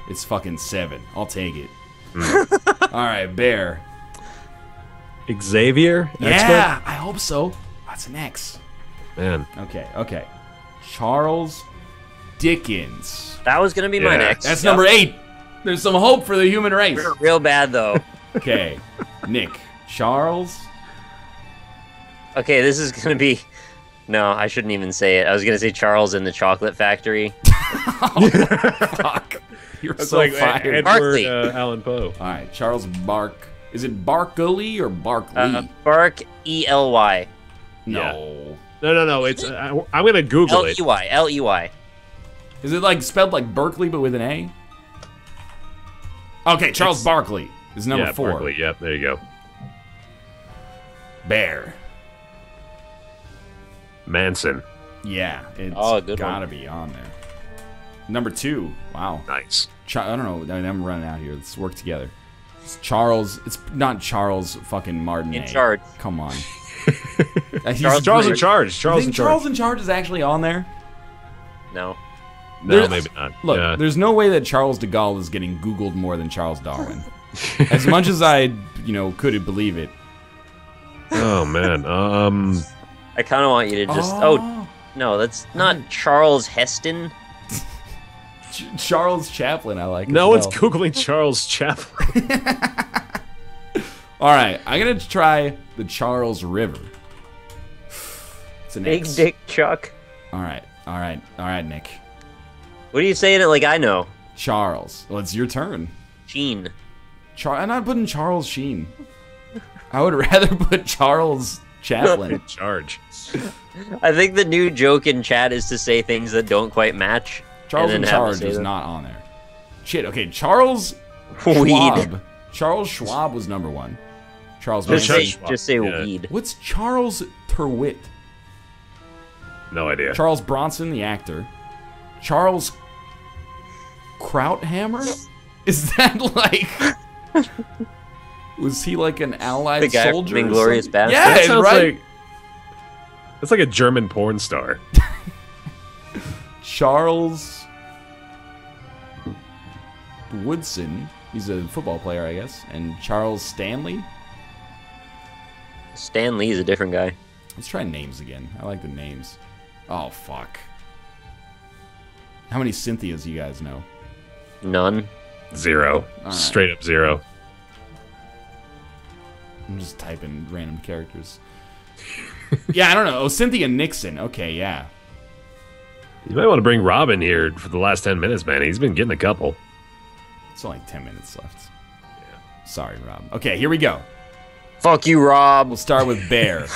It's fucking 7. I'll take it. All right, Bear. Xavier? Yeah, I hope so. That's an X. Man. Okay. Charles Dickens. That was gonna be my Yeah. next. That's Yep. number 8. There's some hope for the human race. We're real bad though. Okay, Nick. Charles. Okay, this is gonna be. No, I shouldn't even say it. I was gonna say Charles in the Chocolate Factory. Fuck. You're It's so like fired. Barkley. Edward Allan Poe. All right, Charles Bark. Is it Barkley or Barkley? Bark E-L-Y. No. No. It's I'm gonna Google it. L-E-Y. L-E-Y. Is it like spelled like Berkeley but with an A? Okay, Charles Barkley is number 4. Barkley. Yep, there you go. Bear. Manson. Yeah, it's Oh, good gotta be on there. Number 2. Wow. Nice. I don't know. I'm running out here. Let's work together. It's Charles. It's not Charles fucking Martinet. In charge. Come on. Charles in charge. You Charles in think charge. Charles in charge is actually on there? No. No, There's- maybe not. Look, Yeah. there's no way that Charles de Gaulle is getting Googled more than Charles Darwin. As much as I, could believe it. Oh man. I kind of want you to just. Oh, no, that's not Charles Heston. Charles Chaplin, I like. No as one's well. googling Charles Chaplin. All right, I'm gonna try the Charles River. It's an Big X. Dick Chuck. All right, Nick. What are you saying it like I know? Charles. Well, it's your turn. Sheen. I'm not putting Charles Sheen. I would rather put Charles Chaplin. In charge. I think the new joke in chat is to say things that don't quite match. Charles and in then have to charge say is them. not on there. Shit. Okay, Charles Weed. Schwab. Charles Schwab was number 1. Charles Just Manson. say, Schwab. just say Yeah. weed. What's Charles Terwitt? No idea. Charles Bronson, the actor. Charles Krauthammer? Is that like... Was he like an allied The guy soldier? from or Inglourious something? Basterds? Yeah, That sounds right. like that's like a German porn star. Charles Woodson. He's a football player, I guess. And Charles Stanley. Stan Lee's a different guy. Let's try names again. I like the names. Oh, fuck. How many Cynthias you guys know? None. 0. right. Straight up 0. I'm just typing random characters. Yeah, I don't know. Oh, Cynthia Nixon. Okay, yeah. You might want to bring Rob in here for the last 10 minutes, man. He's been getting a couple. It's only 10 minutes left. Sorry, Rob. Okay, here we go. Fuck you, Rob. We'll start with Bear.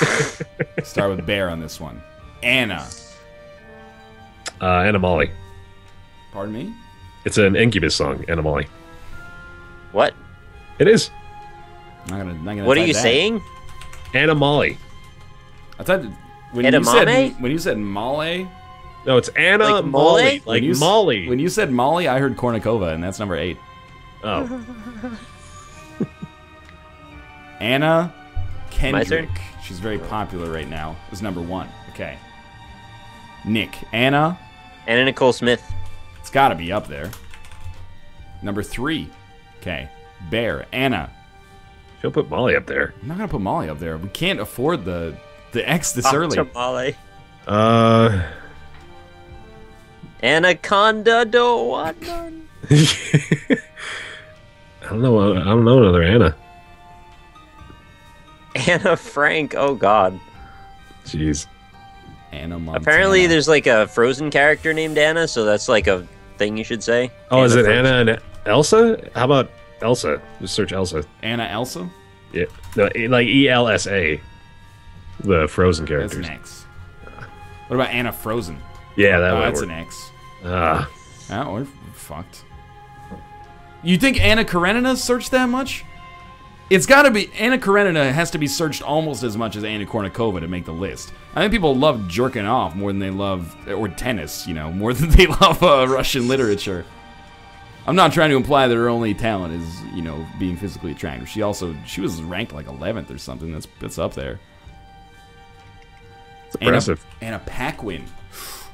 Start with Bear on this one. Anna. Animali. Pardon me? It's an Incubus song, Animali. What? It is. Not gonna What are type you that. saying? Animali. I thought when Edamame? you said Male, No, it's Anna Like Molly. mole? Like when you, Molly. When you said Molly, I heard Kornikova, and that's number 8. Oh. Anna My Kendrick. turn? She's very popular right now. Is number 1. Okay. Nick. Anna. Anna Nicole Smith. It's got to be up there. Number 3. Okay. Bear. Anna. She'll put Molly up there. I'm not gonna put Molly up there. We can't afford the X this early. Tamale. Uh. Anaconda do what none? I don't know. I don't know another Anna. Anna Frank. Oh God. Jeez. Anna Montana. Apparently, there's like a Frozen character named Anna, so that's like a thing you should say. Oh, is it Frozen. Anna and Elsa? How about Elsa? Just search Elsa. Anna Elsa. Yeah. No, like ELSA. The Frozen That's characters. an X. What about Anna Frozen? Yeah, that Oh, would that's work. an X. Ah. Oh, we're fucked. You think Anna Karenina searched that much? It's got to be Anna Karenina has to be searched almost as much as Anna Kournikova to make the list. I think people love jerking off more than they love or tennis, more than they love Russian literature. I'm not trying to imply that her only talent is, being physically attractive. She was ranked like 11th or something. That's up there. It's impressive. Anna Paquin.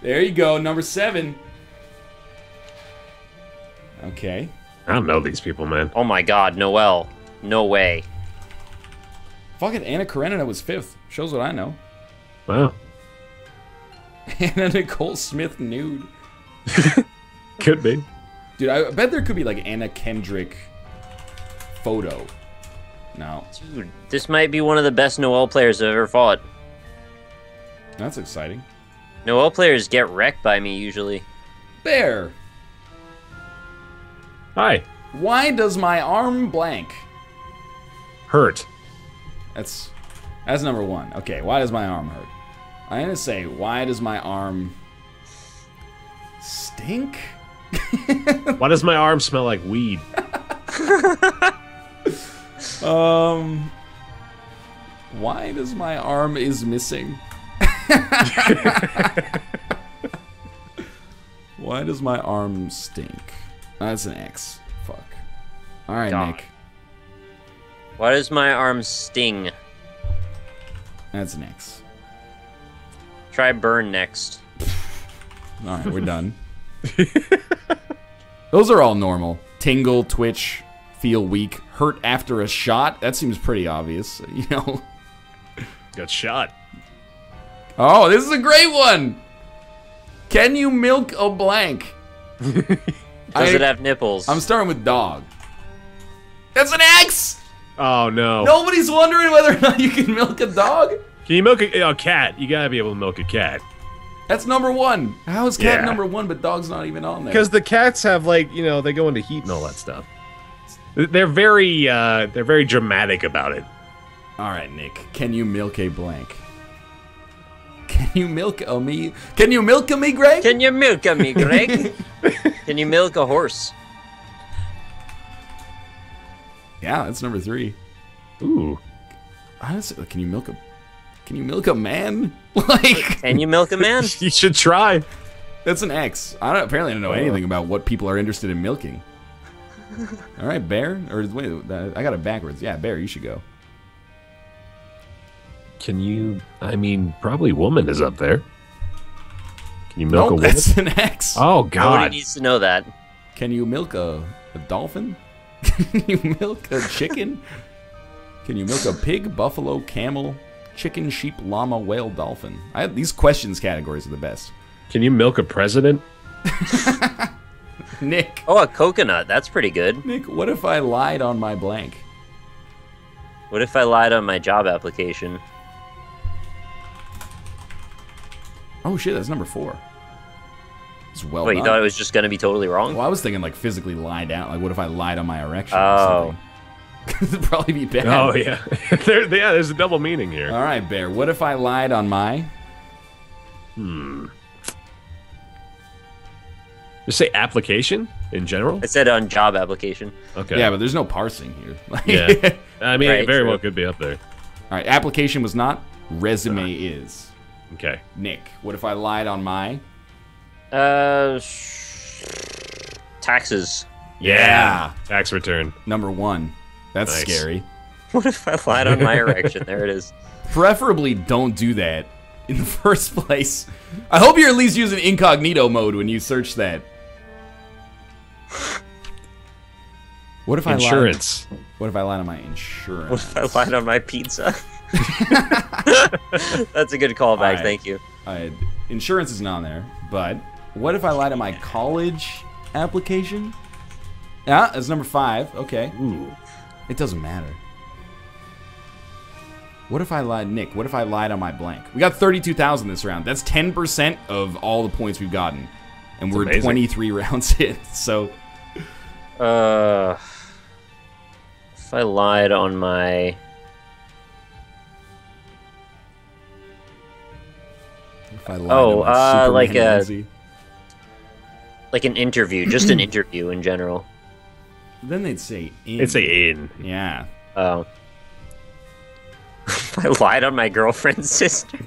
There you go, number 7. Okay. I don't know these people, man. Oh my God, Noelle. No way. Fuck it, Anna Karenina was 5th. Shows what I know. Wow. Anna Nicole Smith nude. Could be. Dude, I bet there could be like Anna Kendrick photo. No. Dude, this might be one of the best Noel players I've ever fought. That's exciting. Noel players get wrecked by me usually. Bear. Hi. Why does my arm blank? Hurt. That's number one. Okay, why does my arm hurt? I'm gonna say, why does my arm stink? Why does my arm smell like weed? Why does my arm is missing? Why does my arm stink? That's an X. Fuck. All right, God. Nick. Why does my arm sting? That's an X. Try burn next. All right, we're done. Those are all normal. Tingle, twitch, feel weak, hurt after a shot. That seems pretty obvious, you know. Got shot. Oh, this is a great one. Can you milk a blank? Does it have nipples? I'm starting with dog. That's an X. Oh no. Nobody's wondering whether or not you can milk a dog. Can you milk a cat? You gotta be able to milk a cat. That's number one. How is cat Yeah. number one, but dog's not even on there? Because the cats have like, you know, they go into heat and all that stuff. They're very dramatic about it. All right, Nick. Can you milk a blank? Can you milk a me? Can you milk a me, Greg? Can you milk a me, Greg? Can you milk a horse? Yeah, that's number three. Ooh. Honestly, can you milk a man? Like, Can you milk a man? You should try. that's an X. Apparently I don't know anything about what people are interested in milking. All right, Bear. Or wait, I got it backwards. Yeah, Bear, you should go. Can you? I mean, probably woman is up there. Can you milk a Nope, woman? that's an X. Oh Nobody God. needs to know that. Can you milk a dolphin? Can you milk a chicken? Can you milk a pig, buffalo, camel, chicken, sheep, llama, whale, dolphin? These questions categories are the best. Can you milk a president? Nick. Oh, a coconut. That's pretty good. Nick, what if I lied on my blank? What if I lied on my job application? Oh shit, that's number 4. It's well Wait, done. you thought it was just going to be totally wrong? Well, I was thinking like physically lie down. Like, what if I lied on my erection? Oh. It'd probably be bad. Oh yeah. There's a double meaning here. All right, Bear. What if I lied on my? Just say application in general. I said on job application. Okay. Yeah, but there's no parsing here. Like, Yeah. I mean, Right, it very true. well could be up there. All right, application was not. Resume is. Okay. Nick, what if I lied on my? Taxes. Yeah. Tax return. Number 1. That's Nice. scary. What if I lied on my erection? There it is. Preferably don't do that in the first place. I hope you're at least using incognito mode when you search that. What if Insurance. What if I lied on my insurance? What if I lied on my pizza? That's a good callback, Alright. thank you. Insurance isn't on there, but what if I lied on my college application? Yeah, that's number 5. Okay. Ooh. It doesn't matter. What if I lied, Nick? What if I lied on my blank? We got 32,000 this round. That's 10% of all the points we've gotten. And That's we're amazing. 23 rounds in, so... If I lied on my... If I lied on my Superman like a- onesie. Like an interview, just an interview in general. Then they'd say in. It's a in. Yeah. Oh. If I lied on my girlfriend's sister.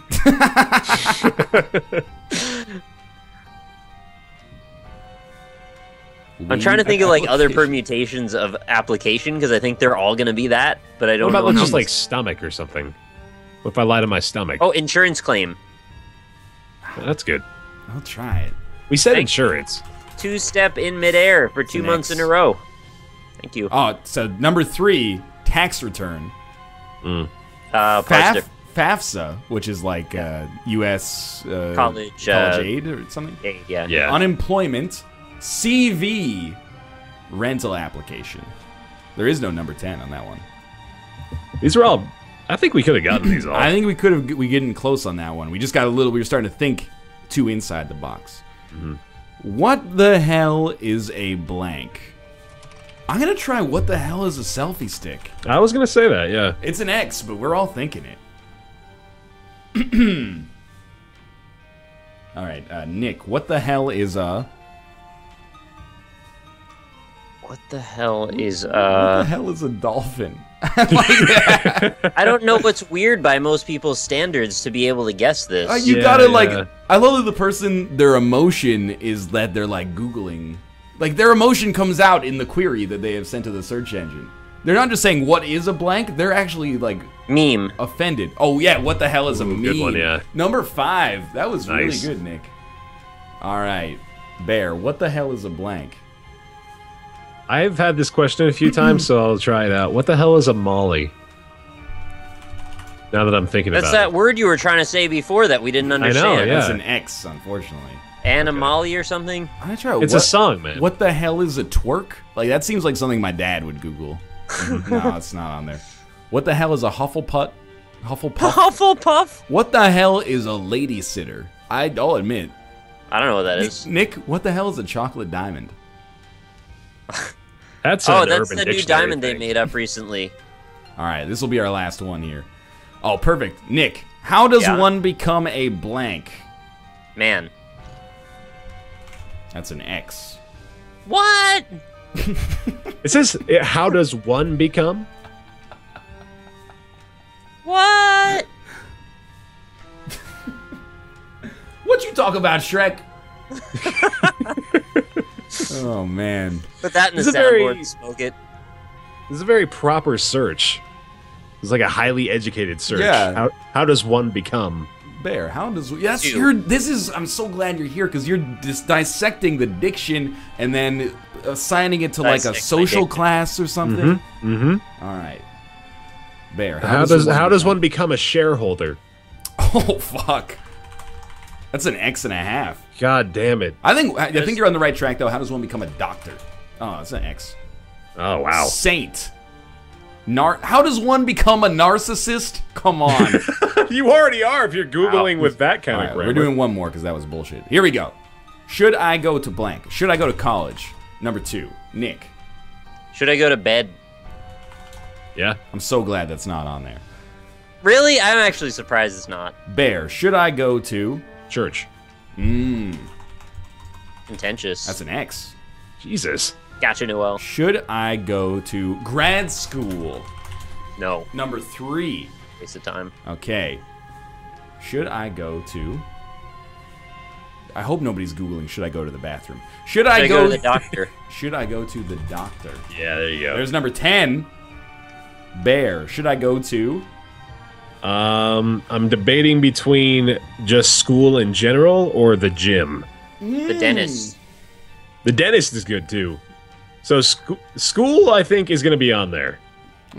I'm trying to think of like other permutations of application because I think they're all going to be that, but I What don't about know. just how- like stomach or something? What if I lie to my stomach? Oh, insurance claim. That's good. I'll try it. We said Thank- insurance. 2-step in midair for 2 months in a row. Thank you. Oh, so number 3, tax return. Parsed it. FAFSA, which is like U.S. College aid or something. Yeah. Unemployment. CV. Rental application. There is no number 10 on that one. These are all. I think we could have gotten these all. I think we could have. We getting close on that one. We just got a little. We were starting to think too inside the box. What the hell is a blank? I'm gonna try. What the hell is a selfie stick? I was gonna say that. Yeah. It's an X, but we're all thinking it. All right, Nick. What the hell is a? What the hell is What the hell is a dolphin? I don't know what's weird by most people's standards to be able to guess this. You gotta like. I love that the person, their emotion is that they're like Googling. Like their emotion comes out in the query that they have sent to the search engine. They're not just saying what is a blank. They're actually like meme offended. Oh yeah, what the hell is a meme? Good one, yeah. Number 5. That was Nice. really good, Nick. All right, Bear. What the hell is a blank? I've had this question a few times, so I'll try it out. What the hell is a molly? Now that I'm thinking That's about that it. word you were trying to say before that we didn't understand. yeah. That's an X, unfortunately. Animali or something? I'm gonna try. It's a song, man. What the hell is a twerk? Like that seems like something my dad would Google. No, it's not on there. What the hell is a Hufflepuff? Hufflepuff? Hufflepuff? What the hell is a lady sitter? I'll admit. I don't know what that is. Nick, what the hell is a chocolate diamond? That's Oh, an that's Urban the new Dictionary diamond they thing. made up recently. All right, this will be our last one here. Oh, perfect. Nick, how does Yeah. one become a blank? Man. That's an X. What? It says, how does one become? What? What you talk about, Shrek? Oh, man. Put that in the This is a soundboard very- and smoke it. This is a very proper search. It's like a highly educated search. Yeah. How does one become? Bear, how does... Yes, Two. I'm so glad you're here, because you're just dissecting the diction and then assigning it to, like, a Dissect my social diction. class or something. Mm-hmm. All right. Bear, How does one become a shareholder? Oh, fuck. That's an X and a half. God damn it. I think you're on the right track, though. How does one become a doctor? Oh, it's an X. Oh, wow. Saint. How does one become a narcissist? Come on. You already are if you're Googling with that kind All of right, grammar. we're doing one more because that was bullshit. Here we go. Should I go to blank? Should I go to college? Number 2, Nick. Should I go to bed? Yeah. I'm so glad that's not on there. Really? I'm actually surprised it's not. Bear. Should I go to... Church. Contentious. That's an X. Jesus. Gotcha, Noel. Should I go to grad school? No. Number 3. Waste of time. Okay. Should I go to... I hope nobody's Googling, should I go to the bathroom? Should I go to the doctor? Should I go to the doctor? Yeah, there you go. There's number 10. Bear. Should I go to... I'm debating between just school in general or the gym. The dentist. The dentist is good too. So school, I think, is going to be on there.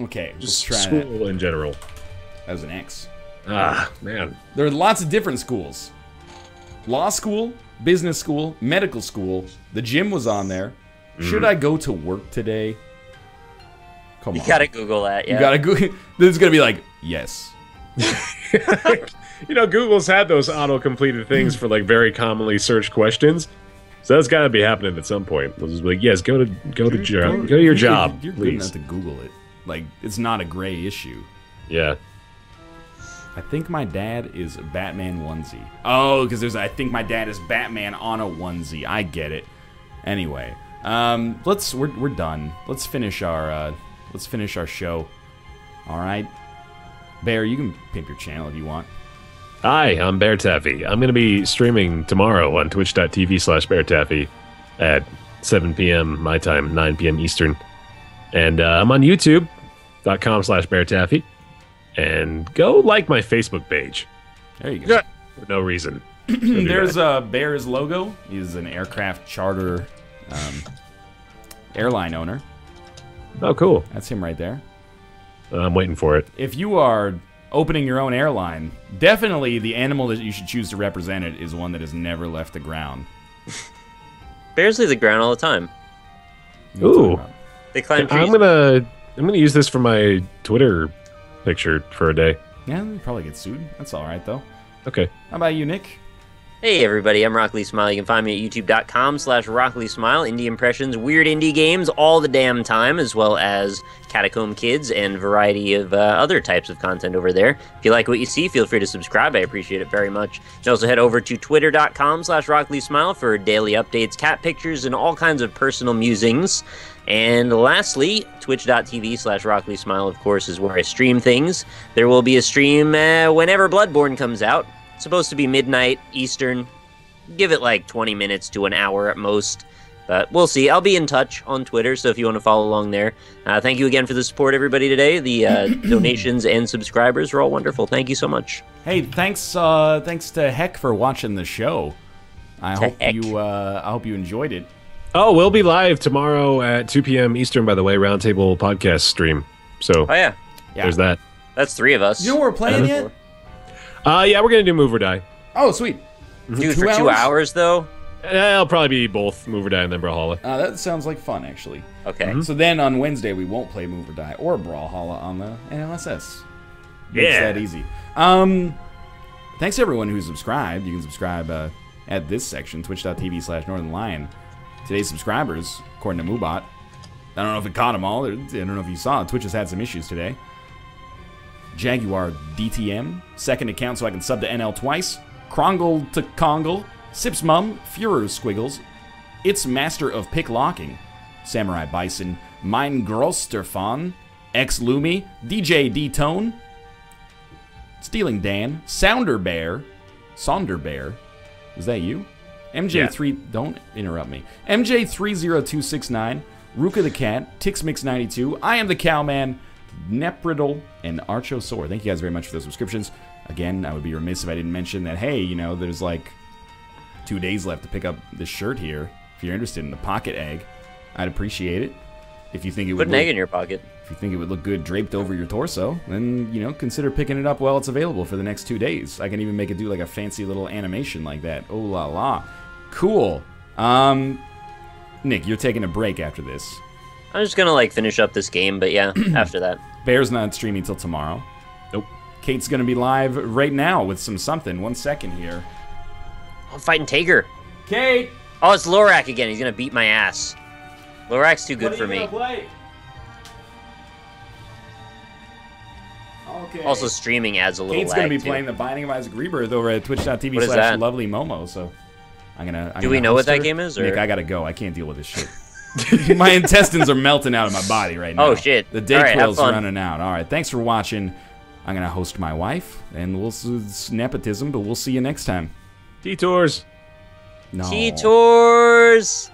Okay, Just let's try that. school in general. That was an X. Ah, man. There are lots of different schools. Law school, business school, medical school. The gym was on there. Should I go to work today? Come on. You gotta Google that, yeah. You gotta Google. This is gonna be like, yes. You know, Google's had those auto-completed things for like very commonly searched questions. So that's got to be happening at some point. We'll just be like, yes, go to your job, You're good please. enough to Google it. Like, it's not a gray issue. Yeah. I think my dad is Batman onesie. Oh, because there's I think my dad is Batman on a onesie. I get it. Anyway, we're done. Let's finish our show. All right, Bear, you can pimp your channel if you want. Hi, I'm Bear Taffy. I'm going to be streaming tomorrow on twitch.tv/BearTaffy at 7 p.m. my time, 9 p.m. Eastern. And I'm on youtube.com/BearTaffy. And go like my Facebook page. There you go. For no reason. There's Bear's logo. He's an aircraft charter airline owner. Oh, cool. That's him right there. I'm waiting for it. If you are opening your own airline. Definitely the animal that you should choose to represent it is one that has never left the ground. Bears leave the ground all the time. Ooh. They climb trees. I'm gonna use this for my Twitter picture for a day. Yeah, you probably get sued. That's all right, though. Okay. How about you, Nick? Hey everybody, I'm Rock Lee Smile. You can find me at youtube.com/RockLeeSmile. Indie impressions, weird indie games all the damn time, as well as Catacomb Kids and a variety of other types of content over there. If you like what you see, feel free to subscribe. I appreciate it very much. You can also head over to twitter.com/RockLeeSmile for daily updates, cat pictures, and all kinds of personal musings. And lastly, twitch.tv/RockLeeSmile, of course, is where I stream things. There will be a stream whenever Bloodborne comes out. It's supposed to be midnight Eastern. Give it like 20 minutes to an hour at most. But we'll see. I'll be in touch on Twitter, so if you want to follow along there. Thank you again for the support, everybody, today. The donations and subscribers are all wonderful. Thank you so much. Hey, thanks to Heck for watching the show. I hope you enjoyed it. Oh, we'll be live tomorrow at 2 p.m. Eastern, by the way, Roundtable podcast stream. So Oh, yeah. there's that. That's 3 of us. You know what we're playing yet? Yeah, we're going to do Move or Die. Oh, sweet. Dude, for 2 hours, though? It'll probably be both Move or Die and then Brawlhalla. That sounds like fun, actually. Okay. So then on Wednesday, we won't play Move or Die or Brawlhalla on the NLSS. It's Yeah. that easy. Thanks to everyone who subscribed. You can subscribe at this section, twitch.tv/Northernlion. Today's subscribers, according to Moobot, I don't know if it caught them all. I don't know if you saw it. Twitch has had some issues today. Jaguar DTM, second account so I can sub to NL twice. Krongle to Kongle, Sips Mum, Führer Squiggles, It's Master of Pick Locking, Samurai Bison, Mein Grosterfan, X Lumi, DJ D-Tone, Stealing Dan, Sounder Bear, Sonder Bear, is that you? MJ3, don't interrupt me. MJ30269, Ruka the Cat, TixMix92, I Am the Cowman, Nepridal, and Archosaur. Thank you guys very much for those subscriptions. Again, I would be remiss if I didn't mention that, hey, you know, there's like 2 days left to pick up this shirt here. If you're interested in the pocket egg, I'd appreciate it. If you think it would Put an egg in your pocket. If you think it would look good draped over your torso, then, you know, consider picking it up while it's available for the next 2 days. I can even make it do like a fancy little animation like that. Oh la la. Cool. Nick, you're taking a break after this. I'm just gonna like finish up this game, but yeah, after that. Bear's not streaming till tomorrow. Nope. Kate's gonna be live right now with something. 1 second here. I'm fighting Tager. Kate! Oh, it's Lorak again. He's gonna beat my ass. Lorak's too good for me. Okay. Also, streaming adds a little Kate's lag, gonna be too. playing the Binding of Isaac Rebirth over at twitch.tv What is that? /LovelyMomo, so I'm gonna Do we know host what that her. game is, or- Nick, I gotta go. I can't deal with this shit. My intestines are melting out of my body right now. Oh, shit. The All right, have Dayquil's fun. running out. All right, thanks for watching. I'm gonna host my wife, and it's nepotism, but we'll see you next time. Detours. No. Detours.